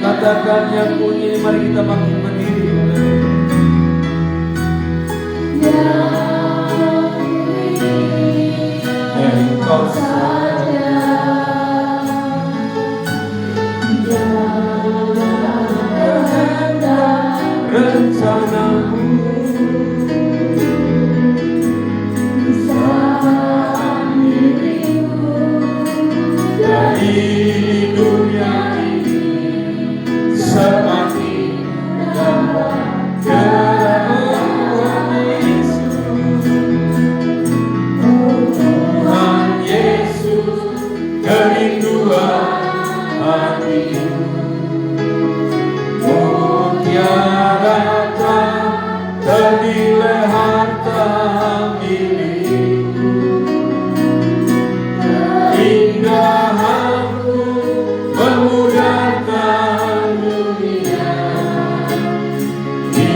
Katakan yang bunyi, mari kita bangkit berdiri. Engkau saja rencanamu bersama dirimu dari dunia ini semakin dapat Tuhan Yesus, Tuhan Yesus, kerinduan hatiku. Mutiara tak ternilai harta milikku, keindahanmu memudahkan dunia. Di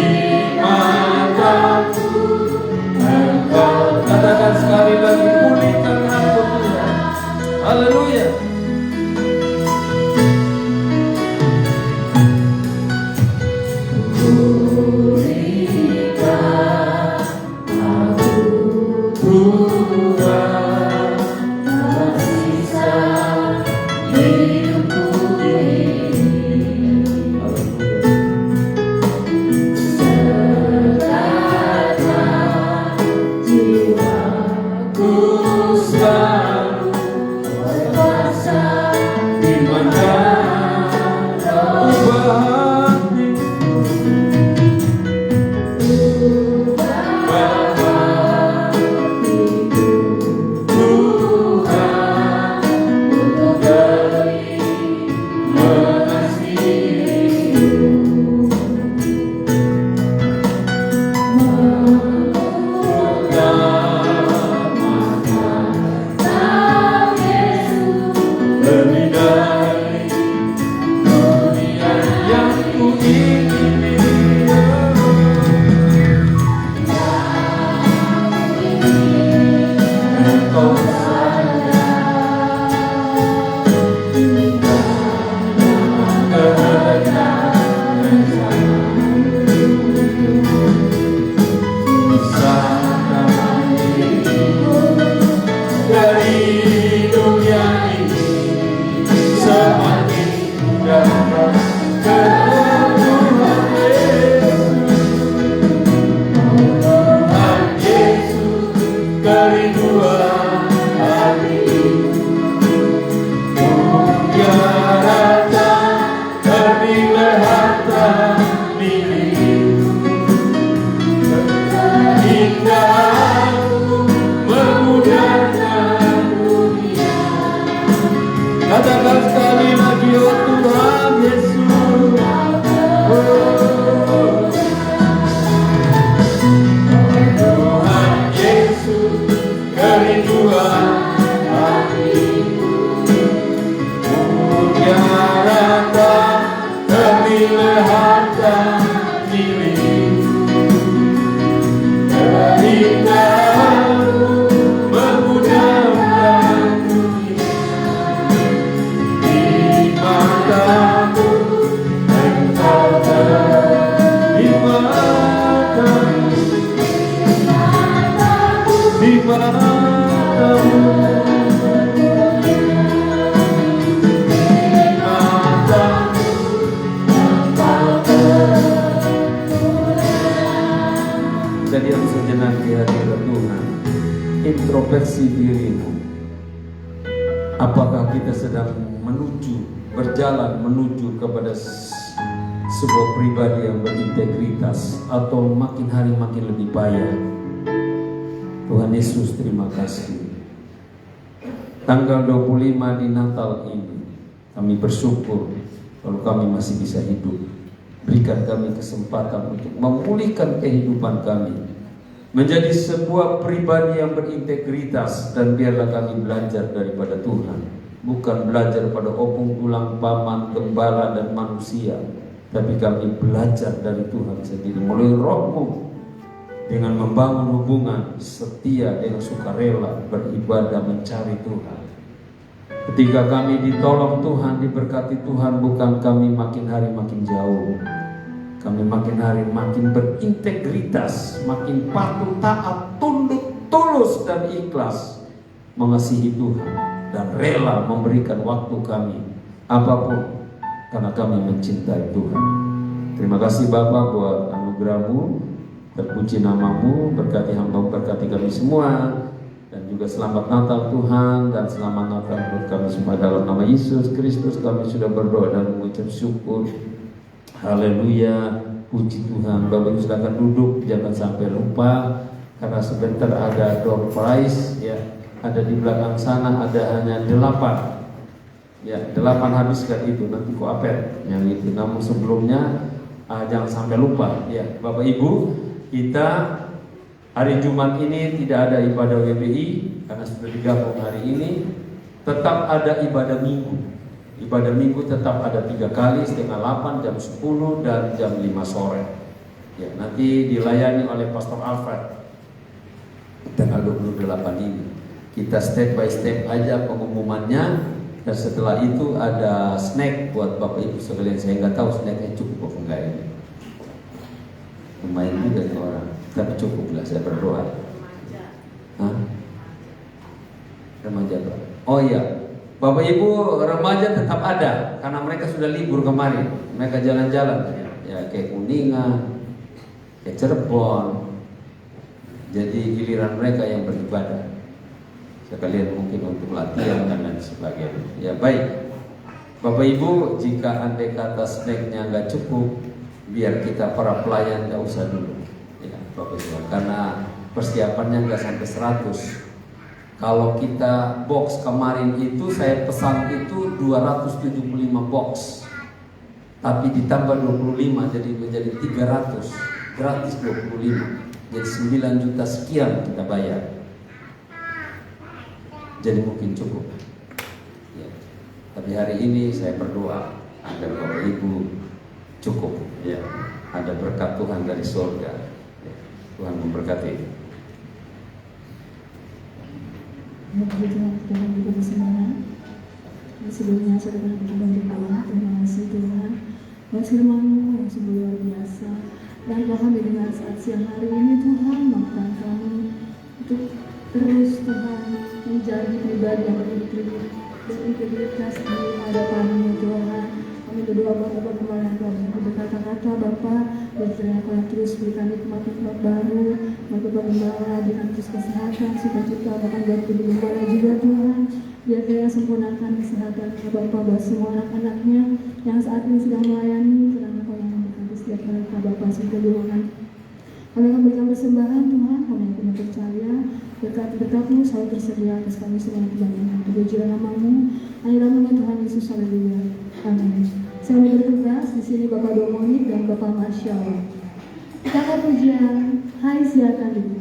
mataku Engkau, katakan sekali lagi, pulihkan aku Tuhan. Haleluya. lebih dari dunia yang ku ingini. Engkau saja kehendak dari dunia ini semakin dapat ketuhan Yesus, kerinduan hati. Dunia rata ternilai harta milikku, indahku memudahkan dunia. Katakan sekali lagi, oh Tuhan Yesus, oh Tuhan Yesus, kerinduan hatiku. Dunia rata ternilai harta milikku, kerinduanmu memudahkan dunia. Di matamu engkau terima kasih, di matamu jadi yang sejenak di hadirat Tuhan, introspeksi dirimu. Apakah kita sedang berjalan menuju kepada sebuah pribadi yang berintegritas, atau makin hari makin lebih payah? Tuhan Yesus, terima kasih. Tanggal 25 di Natal ini, kami bersyukur kalau kami masih bisa hidup. Berikan kami kesempatan untuk memulihkan kehidupan kami menjadi sebuah pribadi yang berintegritas, dan biarlah kami belajar daripada Tuhan, bukan belajar pada opung tulang paman, gembala dan manusia, tapi kami belajar dari Tuhan sendiri melalui Roh-Mu, dengan membangun hubungan setia dengan sukarela, beribadah mencari Tuhan. Ketika kami ditolong Tuhan, diberkati Tuhan, bukan kami makin hari makin jauh, kami makin hari makin berintegritas, makin patuh, taat, tunduk, tulus dan ikhlas mengasihi Tuhan, dan rela memberikan waktu kami apapun karena kami mencintai Tuhan. Terima kasih Bapa buat anugerah-Mu, terpuji nama-Mu, berkati hamba, berkati kami semua, dan juga selamat Natal Tuhan, dan selamat Natal buat kami semua. Dalam nama Yesus Kristus kami sudah berdoa dan mengucap syukur. Haleluya, puji Tuhan. Bapak Ibu silakan duduk, jangan sampai lupa, karena sebentar ada door prize ya. Ada di belakang sana, ada hanya 8 ya, 8 habiskan itu, nanti ku apel yang itu. Namun sebelumnya jangan sampai lupa ya Bapak Ibu, kita hari Jumat ini tidak ada ibadah WBI karena sudah digabung hari ini. Tetap ada ibadah minggu. Ibadah minggu tetap ada 3 kali, setengah 8, jam 10, dan jam 5 sore. Ya, nanti dilayani oleh Pastor Alfred tanggal 28 ini. Kita step by step aja pengumumannya, dan setelah itu ada snack buat Bapak Ibu sekalian. Saya nggak tahu snacknya cukup apa enggak ini. Lumayan juga nih orang, tapi cukup lah, saya berdoa. Hah? Remaja Pak. Oh iya, Bapak Ibu remaja tetap ada karena mereka sudah libur kemarin. Mereka jalan-jalan ya, kayak Kuningan, kayak Cirebon. Jadi giliran mereka yang beribadah. Sekalian mungkin untuk latihan dan lain sebagainya. Ya baik, Bapak Ibu, jika andai kata snacknya nggak cukup, biar kita para pelayan nggak usah dulu. Ya Bapak Ibu, karena persiapannya nggak sampai 100. Kalau kita box kemarin itu saya pesan itu 275 box, tapi ditambah 25 jadi menjadi 300, gratis 25, jadi 9 juta sekian kita bayar. Jadi mungkin cukup ya. Tapi hari ini saya berdoa agar Bapak Ibu cukup, ya, ada berkat Tuhan dari surga. Ya, Tuhan memberkati. Puji Tuhan, kita akan juga bersemangat. Sebelumnya saya akan berdoa berdoa. Terima kasih Tuhan. Buat firman-Mu yang sungguh luar biasa. Dan kami dengan saat siang hari ini Tuhan, mampukan kami untuk terus Tuhan menjadi pribadi yang berintegritas di hadapan-Mu Tuhan. Kami berdoa Bapak kemarin kami berkata-kata Bapak, berteriaklah terus berikan hikmat-hikmat baru, Bapak Gembala berikan terus kesehatan, sukacita bahkan buat Ibu Gembala juga Tuhan. Biar Dia sempurnakan kesehatan Bapak buat semua anak-anaknya yang saat ini sedang melayani, karena Kau yang memberkati setiap mereka Bapak sehingga doakan. Kami akan berikan persembahan Tuhan, kami yang punya percaya berkat-berkat-Mu selalu tersedia atas kami semua yang kebanyakan. Terpujilah nama-Mu, hanya nama Tuhan Yesus, haleluya. Amin. Saya mau bertugas di sini Bapak Domoni dan Bapak Marshall. Kita akan pujian, hai silakan dulu.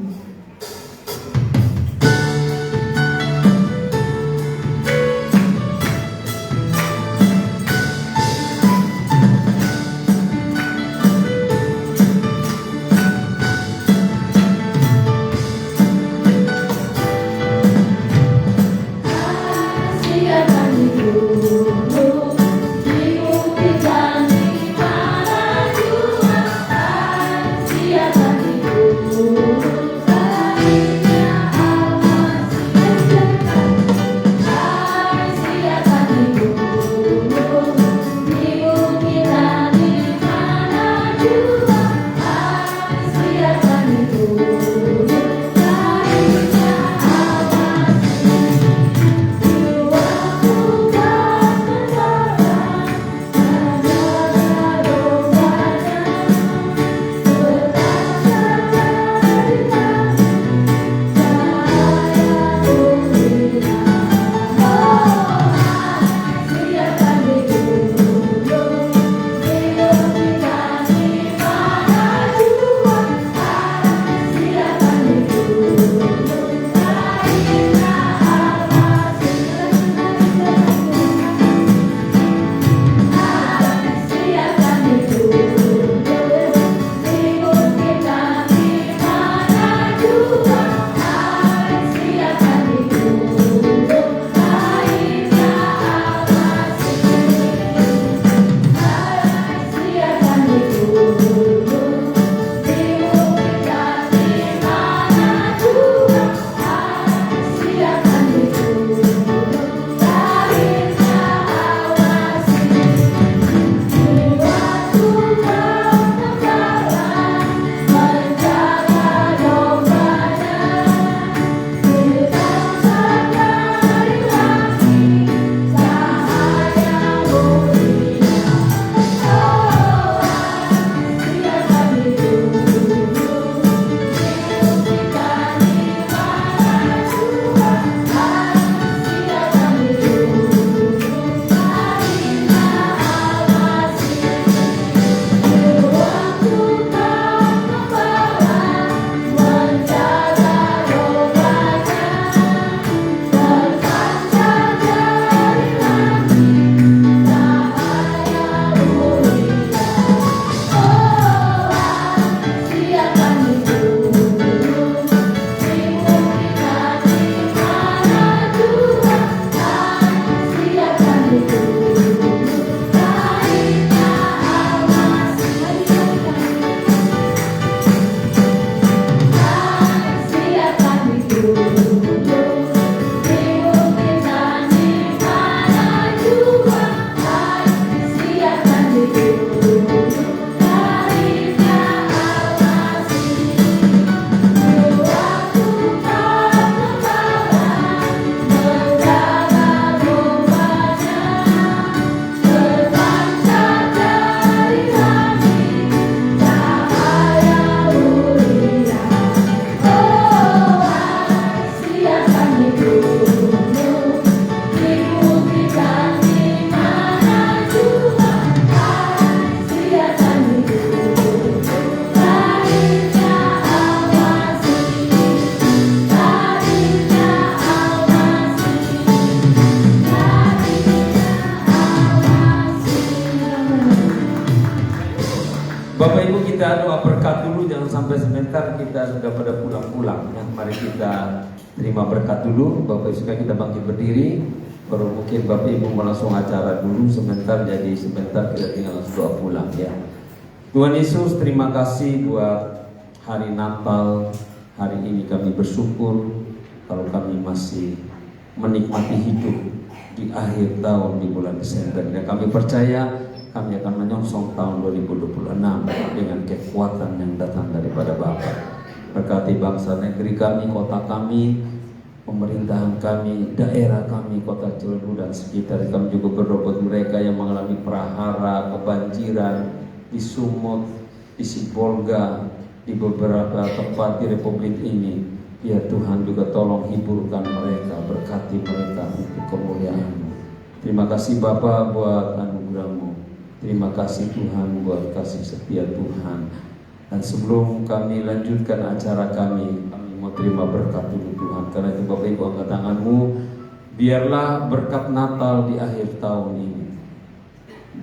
Bapak Ibu, kita doa berkat dulu, jangan sampai sebentar kita sudah pada pulang-pulang ya. Mari kita terima berkat dulu. Bapak Ibu suka kita bangkit berdiri. Baru mungkin Bapak Ibu mau langsung acara dulu sebentar, jadi sebentar kita tinggal langsung doa pulang ya. Tuhan Yesus, terima kasih buat hari Natal. Hari ini kami bersyukur kalau kami masih menikmati hidup di akhir tahun di bulan Desember. Dan kami percaya kami akan menyongsong tahun 2026 dengan kekuatan yang datang daripada Bapa. Berkati bangsa negeri kami, kota kami, pemerintahan kami, daerah kami, kota Ciledug dan sekitar. Kami juga berdoa buat mereka yang mengalami prahara, kebanjiran di Sumut, di Sibolga, di beberapa tempat di Republik ini. Ya Tuhan, juga tolong hiburkan mereka, berkati mereka untuk kemuliaan-Mu. Terima kasih Bapa buat anugerah-Mu. Terima kasih Tuhan buat kasih setia Tuhan. Dan sebelum kami lanjutkan acara kami mau terima berkat dulu Tuhan. Karena itu Bapak Ibu, angkat tanganmu. Biarlah berkat Natal di akhir tahun ini,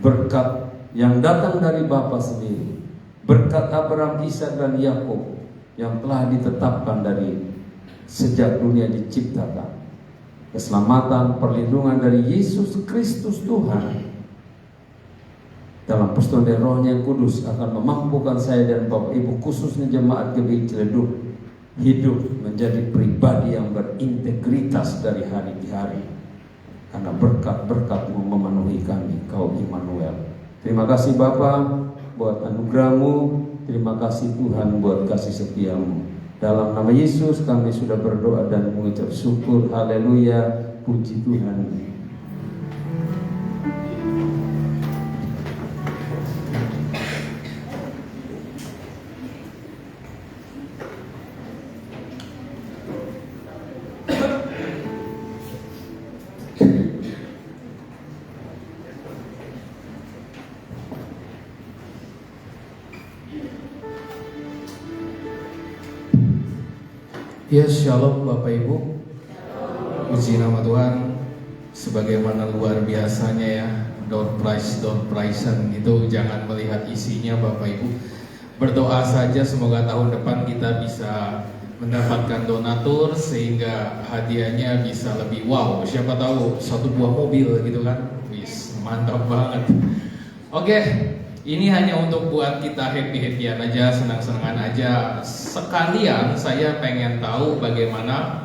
berkat yang datang dari Bapa sendiri, berkat Abraham, Ishak dan Yakub yang telah ditetapkan dari sejak dunia diciptakan, keselamatan, perlindungan dari Yesus Kristus Tuhan dalam persekutuan dari Roh-Nya yang kudus akan memampukan saya dan Bapak Ibu, khususnya jemaat GBI Ciledug, hidup menjadi pribadi yang berintegritas dari hari ke hari. Karena berkat-berkat-Mu memenuhi kami, Kau Immanuel. Terima kasih Bapa buat anugerah-Mu. Terima kasih Tuhan buat kasih setia-Mu. Dalam nama Yesus kami sudah berdoa dan mengucap syukur. Haleluya, puji Tuhan. Ya, shalom Bapak Ibu. Puji nama Tuhan. Sebagaimana luar biasanya ya, door prize-an itu jangan melihat isinya Bapak Ibu. Berdoa saja semoga tahun depan kita bisa mendapatkan donatur sehingga hadiahnya bisa lebih wow. Siapa tahu satu buah mobil gitu kan. Wis, mantap banget. Oke. Ini hanya untuk buat kita happy-happyan aja, senang-senangan aja. Sekalian saya pengen tahu bagaimana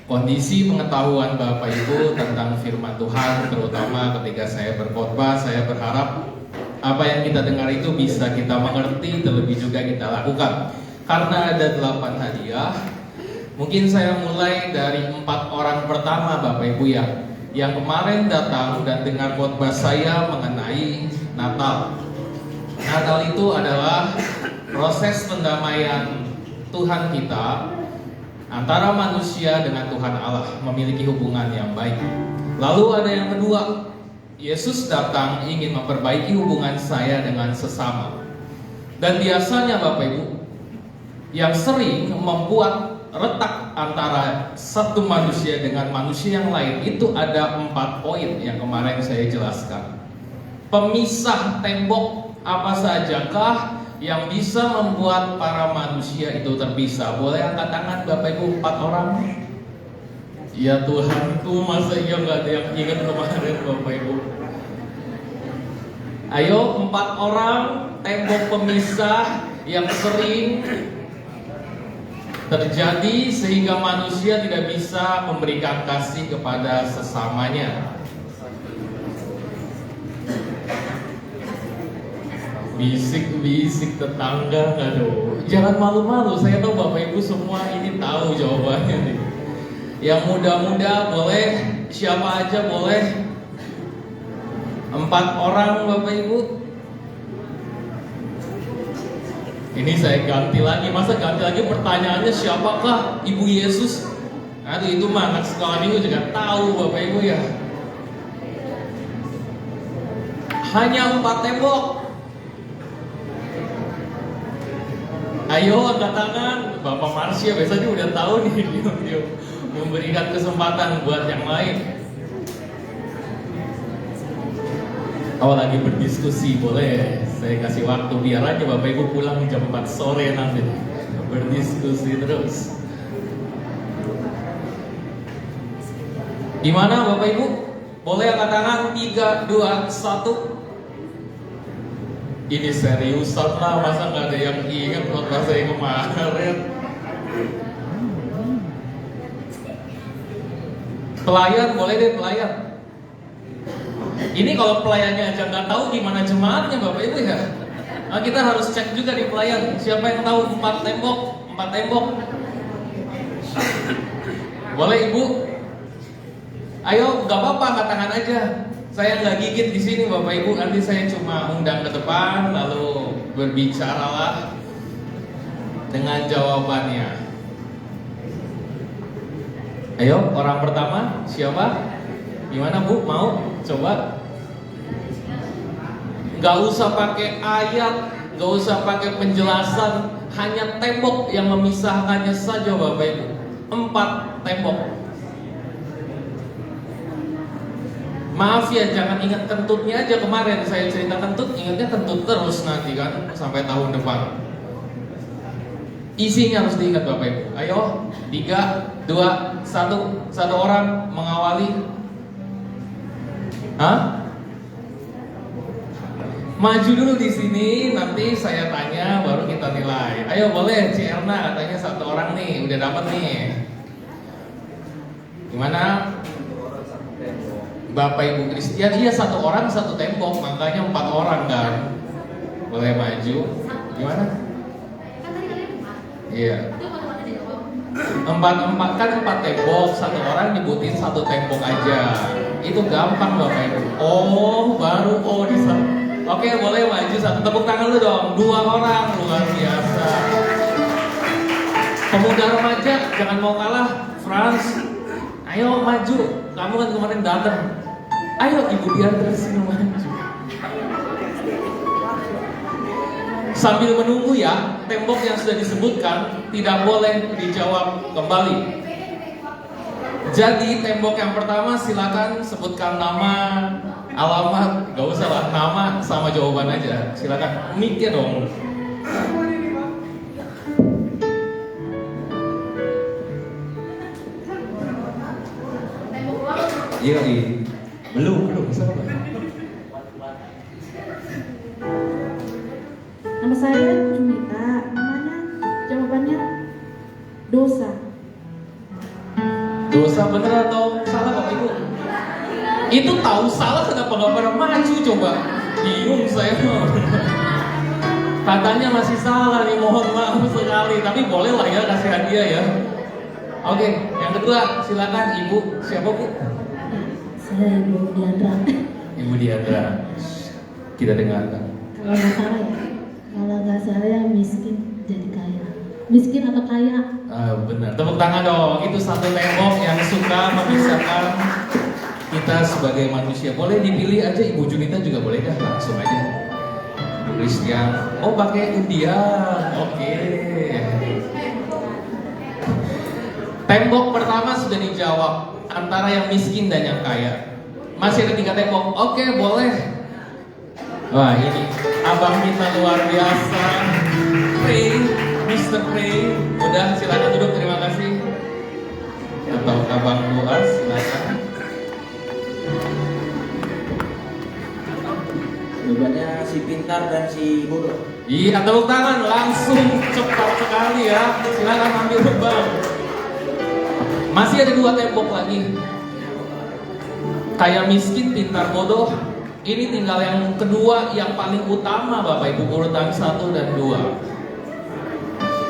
kondisi pengetahuan Bapak Ibu tentang firman Tuhan, terutama ketika saya berkhotbah. Saya berharap apa yang kita dengar itu bisa kita mengerti, terlebih juga kita lakukan. Karena ada 8 hadiah, mungkin saya mulai dari 4 orang pertama Bapak Ibu ya, yang kemarin datang dan dengar khotbah saya mengenai Natal. Natal itu adalah proses pendamaian Tuhan kita antara manusia dengan Tuhan Allah, memiliki hubungan yang baik. Lalu ada yang kedua, Yesus datang ingin memperbaiki hubungan saya dengan sesama. Dan biasanya Bapak Ibu, yang sering membuat retak antara satu manusia dengan manusia yang lain itu ada 4 poin yang kemarin saya jelaskan. Pemisah tembok apa sajakah yang bisa membuat para manusia itu terpisah? Boleh angkat tangan Bapak Ibu 4 orang? Ya Tuhanku, masa iya gak ada yang ingat kemarin Bapak Ibu? Ayo 4 orang tembok pemisah yang sering terjadi sehingga manusia tidak bisa memberikan kasih kepada sesamanya. Bisik-bisik tetangga, aduh. Jangan malu-malu, saya tahu Bapak Ibu semua ini tahu jawabannya nih. Yang muda-muda boleh, siapa aja boleh. 4 orang Bapak Ibu. Ini saya ganti lagi, masa ganti lagi pertanyaannya siapakah Ibu Yesus? Aduh, itu mah anak sekolah minggu juga tahu Bapak Ibu ya. Hanya 4 tembok. Ayo angkat tangan. Bapak Marsya biasanya udah tahu nih, dia memberikan kesempatan buat yang lain. Oh, lagi berdiskusi, boleh saya kasih waktu biar aja Bapak Ibu pulang jam 4 sore nanti berdiskusi terus. Gimana Bapak Ibu? Boleh angkat tangan 3, 2, 1. Ini seriusan lah, masa nggak ada yang ingat waktu saya kemarin. Pelayan, boleh deh pelayan. Ini kalau pelayannya aja nggak tahu gimana jemaatnya Bapak Ibu ya. Nah, kita harus cek juga di pelayan. Siapa yang tahu 4 tembok? 4 tembok. Boleh Ibu? Ayo, nggak apa-apa, angkat tangan aja. Saya nggak gigit di sini Bapak Ibu. Nanti saya cuma undang ke depan, lalu berbicaralah dengan jawabannya. Ayo, orang pertama siapa? Gimana Bu? Mau coba? Gak usah pakai ayat, gak usah pakai penjelasan, hanya tembok yang memisahkannya saja Bapak Ibu. 4 tembok. Maaf ya, jangan ingat kentutnya aja. Kemarin saya cerita kentut, ingatnya kentut terus nanti kan sampai tahun depan. Isinya harus diingat Bapak Ibu. Ayo, 3, 2, 1. Satu orang mengawali. Hah? Maju dulu di sini, nanti saya tanya, baru kita nilai. Ayo boleh, Ci Erna katanya satu orang nih, udah dapat nih. Gimana? Bapak Ibu Kristian, iya satu orang satu tembok, makanya 4 orang kan. Boleh maju. Gimana? Iya. 4 kan 4 tembok, satu orang nyebutin satu tembok aja. Itu gampang Bapak Ibu. Oh, baru di sana. Oke, boleh maju satu. Tepuk tangan lu dong. 2 orang, luar biasa. Pemuda remaja, jangan mau kalah. Frans, ayo maju. Kamu kan kemarin datang. Ayo Ibu Diandra sini maju. Sambil menunggu ya, tembok yang sudah disebutkan tidak boleh dijawab kembali. Jadi tembok yang pertama silakan sebutkan nama, alamat, gak usah lah, nama sama jawaban aja. Silakan, mic-nya dong. Iya, belum sabar. Nama saya Jumita. Namanya, jawabannya dosa. Dosa bener atau salah Bapak Ibu? Itu tahu salah kenapa gak pernah maju coba? Bingung saya. Katanya masih salah nih, mohon maaf sekali. Tapi boleh lah ya kasih hadiah ya. Oke, yang kedua silakan Ibu. Siapa Bu? Saya Ibu Diandra. Ibu Diandra. Kita dengarkan. Kalau nggak salah ya, kalau nggak salah yang miskin jadi kaya. Miskin atau kaya? Benar. Tepuk tangan dong. Itu satu tembok yang suka memisahkan kita sebagai manusia. Boleh dipilih aja Ibu Junita juga boleh dah, langsung aja. Ibu Christian. Oh, pakai undian. Oke. Tembok pertama sudah dijawab, antara yang miskin dan yang kaya. Masih ada 3 tembok. Oke, boleh. Wah, ini abang kita luar biasa. Pray, Mr. Pray. Udah, silakan duduk, terima kasih. Atau abang Boas, silakan. Jawabannya si pintar dan si bodoh. Iya, tepuk tangan, langsung cepat sekali ya. Silakan ambil bang. Masih ada 2 tembok lagi. Kaya miskin, pintar bodoh. Ini tinggal yang kedua, yang paling utama Bapak Ibu, urutan 1 dan 2.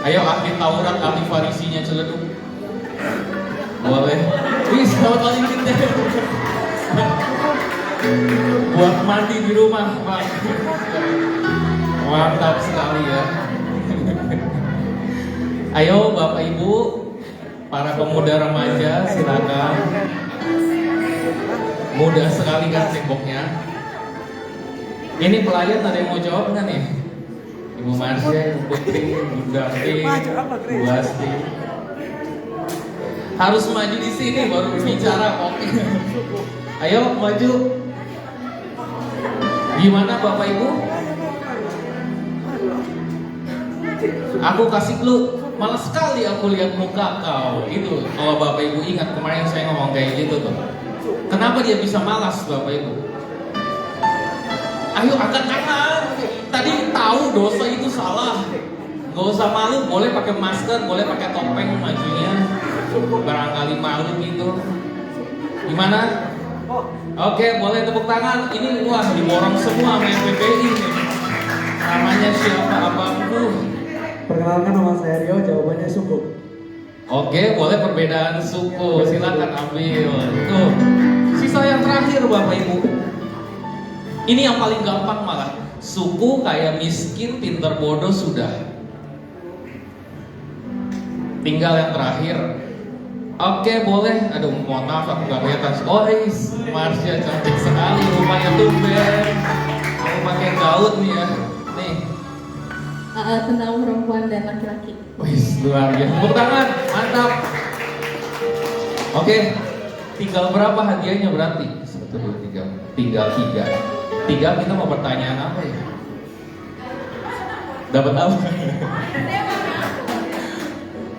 Ayo ahli Taurat, ahli Farisinya celeduk. Boleh. Wih, selamat pagi kita. Buat mandi di rumah, Pak. Mantap sekali ya. Ayo Bapak Ibu, para pemuda remaja, silakan. Mudah sekali kan temboknya. Ini pelayan ada yang mau jawab nggak nih? Ibu Marsha, Ibu Putri, Ibu Davi, Ibu Asti. Harus maju di sini baru bicara. Oke. Ayo maju. Gimana Bapak Ibu? Aku kasih clue. Malas sekali aku lihat muka kau. Itu kalau Bapak Ibu ingat kemarin saya ngomong kayak gitu tuh. Kenapa dia bisa malas Bapak Ibu? Ayo angkat tangan. Tadi tahu dosa itu salah. Gak usah malu, boleh pakai masker, boleh pakai topeng majunya. Barangkali malu gitu. Gimana? Oke, boleh tepuk tangan. Ini wah diborong semua sama FPPI nih. Namanya siapa abangku? Perkenalkan, nama saya Rio, jawabannya suku. Oke, boleh perbedaan suku. Silakan ambil. Tuh. Sisa yang terakhir Bapak Ibu. Ini yang paling gampang malah. Suku, kaya, miskin, pintar, bodoh sudah. Tinggal yang terakhir. Oke, boleh. Aduh, mohon maaf aku gak kelihatan. Oh, Marsha cantik sekali. Rupanya tumben. Mau pakai gaun nih ya. Nih. Tentang perempuan dan laki-laki. Wih, luar biasa. Tepuk tangan, mantap. Oke, tinggal berapa hadiahnya berarti? 1, 2, 3. Tinggal 3. Kita mau pertanyaan apa ya? Dapat apa?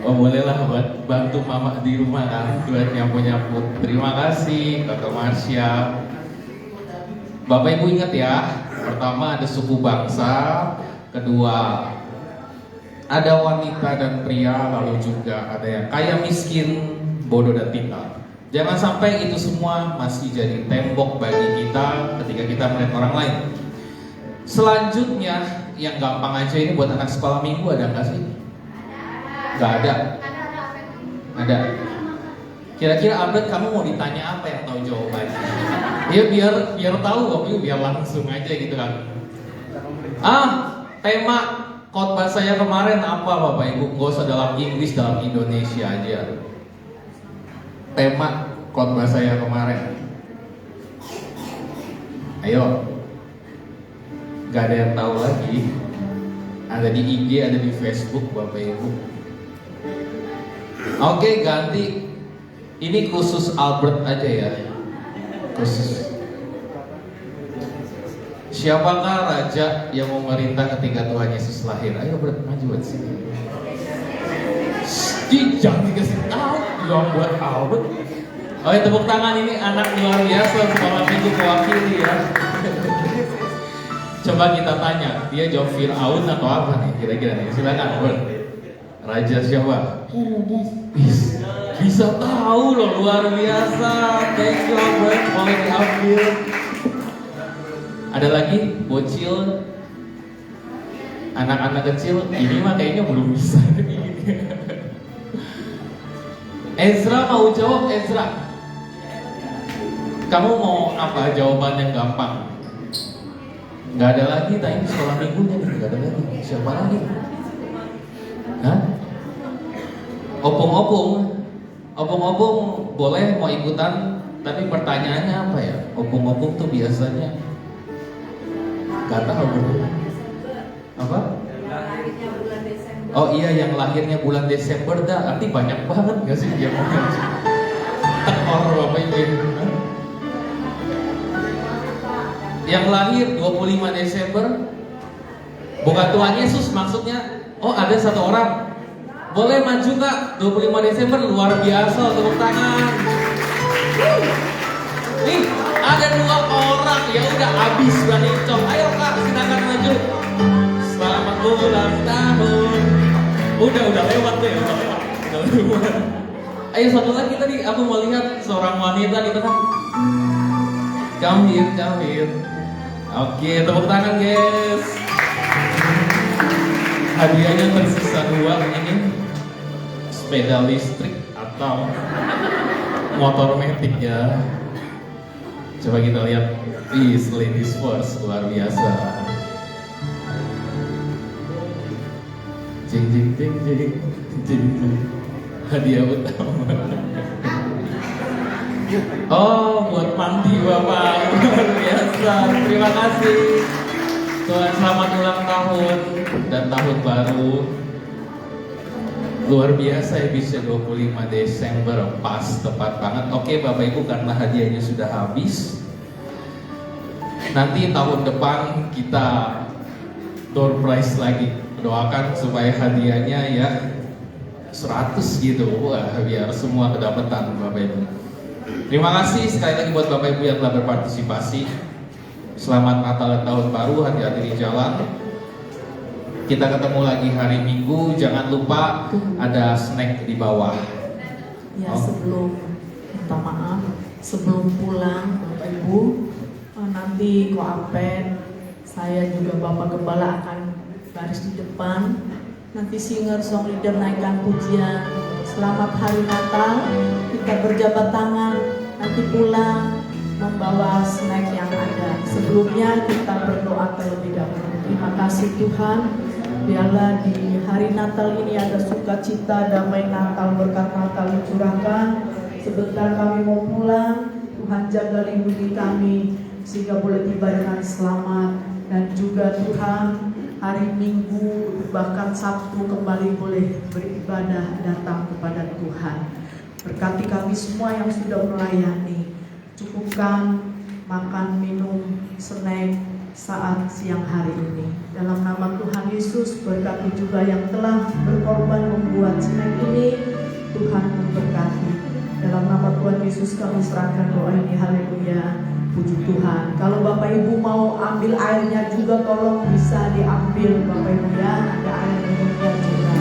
Oh bolehlah buat bantu mama di rumah kan, buat nyapu-nyapu. Terima kasih Kakak Marsha. Bapak Ibu ingat ya, pertama ada suku bangsa, kedua ada wanita dan pria, lalu juga ada yang kaya miskin, bodoh dan pintar. Jangan sampai itu semua masih jadi tembok bagi kita ketika kita melihat orang lain. Selanjutnya yang gampang aja ini buat anak sekolah minggu, ada nggak sih? Nggak ada. Ada. Kira-kira Albert, kamu mau ditanya apa yang tahu jawabannya? Ya biar tahu kok, biar langsung aja gitu kan. Tema khotbah saya kemarin apa Bapak Ibu? Gak usah dalam Inggris, dalam Indonesia aja. Tema khotbah saya kemarin. Ayo. Gak ada yang tahu lagi. Ada di IG, ada di Facebook Bapak Ibu. Oke, ganti. Ini khusus Albert aja ya. Khusus. Siapakah raja yang memerintah ketika Tuhan Yesus lahir? Ayo maju buat sini. Jangan dikasih tahu, dong buat Albert. Oke, tepuk tangan, ini anak luar biasa sekolah minggu mewakili ya. Coba kita tanya, dia jawab Fir'aun atau apa nih kira-kira nih? Silakan Albert. Raja siapa? Herodes. Bisa tahu loh, luar biasa. Thank you Albert, boleh diambil. Ada lagi bocil, anak-anak kecil. Ini mah kayaknya belum bisa. Ezra mau jawab. Ezra, kamu mau apa jawaban yang gampang? Nggak ada lagi, tadi sekolah minggunya nih, nggak ada lagi. Siapa lagi? Hah? Opung boleh mau ikutan, tapi pertanyaannya apa ya? Opung tuh biasanya nggak tahu apa? Oh iya, yang lahirnya bulan Desember dah, arti banyak banget nggak sih dia mau tekor Bapak Ibu? Yang lahir 25 Desember bukan Tuhan Yesus maksudnya. Oh ada satu orang, boleh maju Kak, 25 Desember luar biasa, tepuk tangan. Nih ada 2 orang, ya udah habis berani cok. Ayo Kak, silakan maju. Selamat ulang tahun. Udah lewat deh, udah lewat. Ayo satu lagi, tadi aku mau lihat seorang wanita di tengah. Come here. Oke, tepuk tangan guys. Hadiahnya tersisa 2, ini sepeda listrik atau motor metik ya. Coba kita lihat. Ladies first, luar biasa. Jing. Hadiah utama. Oh, buat mandi Bapak, luar biasa. Terima kasih. Tuhan selamat ulang tahun dan tahun baru. Luar biasa, bisa 25 Desember, pas tepat banget. Oke Bapak Ibu, karena hadiahnya sudah habis, Nanti tahun depan kita door prize lagi. Doakan supaya hadiahnya ya 100 gitu. Wah, biar semua kedapatan Bapak Ibu. Terima kasih sekali lagi buat Bapak Ibu yang telah berpartisipasi. Selamat Natal dan Tahun Baru, hati-hati di jalan. Kita ketemu lagi hari Minggu. Jangan lupa ada snack di bawah. Ya, sebelum minta maaf, sebelum pulang Bapak Ibu, nanti koapen saya juga Bapak Gembala akan baris di depan. Nanti singer song leader naikkan pujian Selamat Hari Natal. Kita berjabat tangan, nanti pulang membawa snack yang ada. Sebelumnya kita berdoa terlebih dahulu. Terima kasih Tuhan, biarlah di hari Natal ini ada sukacita, damai Natal, berkat Natal dicurahkan. Sebentar kami mau pulang, Tuhan jaga lindungi kami sehingga boleh tiba dengan selamat. Dan juga Tuhan, hari Minggu bahkan Sabtu kembali boleh beribadah datang kepada Tuhan. Berkati kami semua yang sudah melayani. Cukupkan makan, minum, snack saat siang hari ini. Dalam nama Tuhan Yesus, berkati juga yang telah berkorban membuat snack ini. Tuhan memberkati. Dalam nama Tuhan Yesus kami serahkan doa ini. Haleluya. Puji Tuhan. Kalau Bapak Ibu mau ambil airnya juga tolong bisa diambil Bapak Ibu ya. Ada air minumnya juga.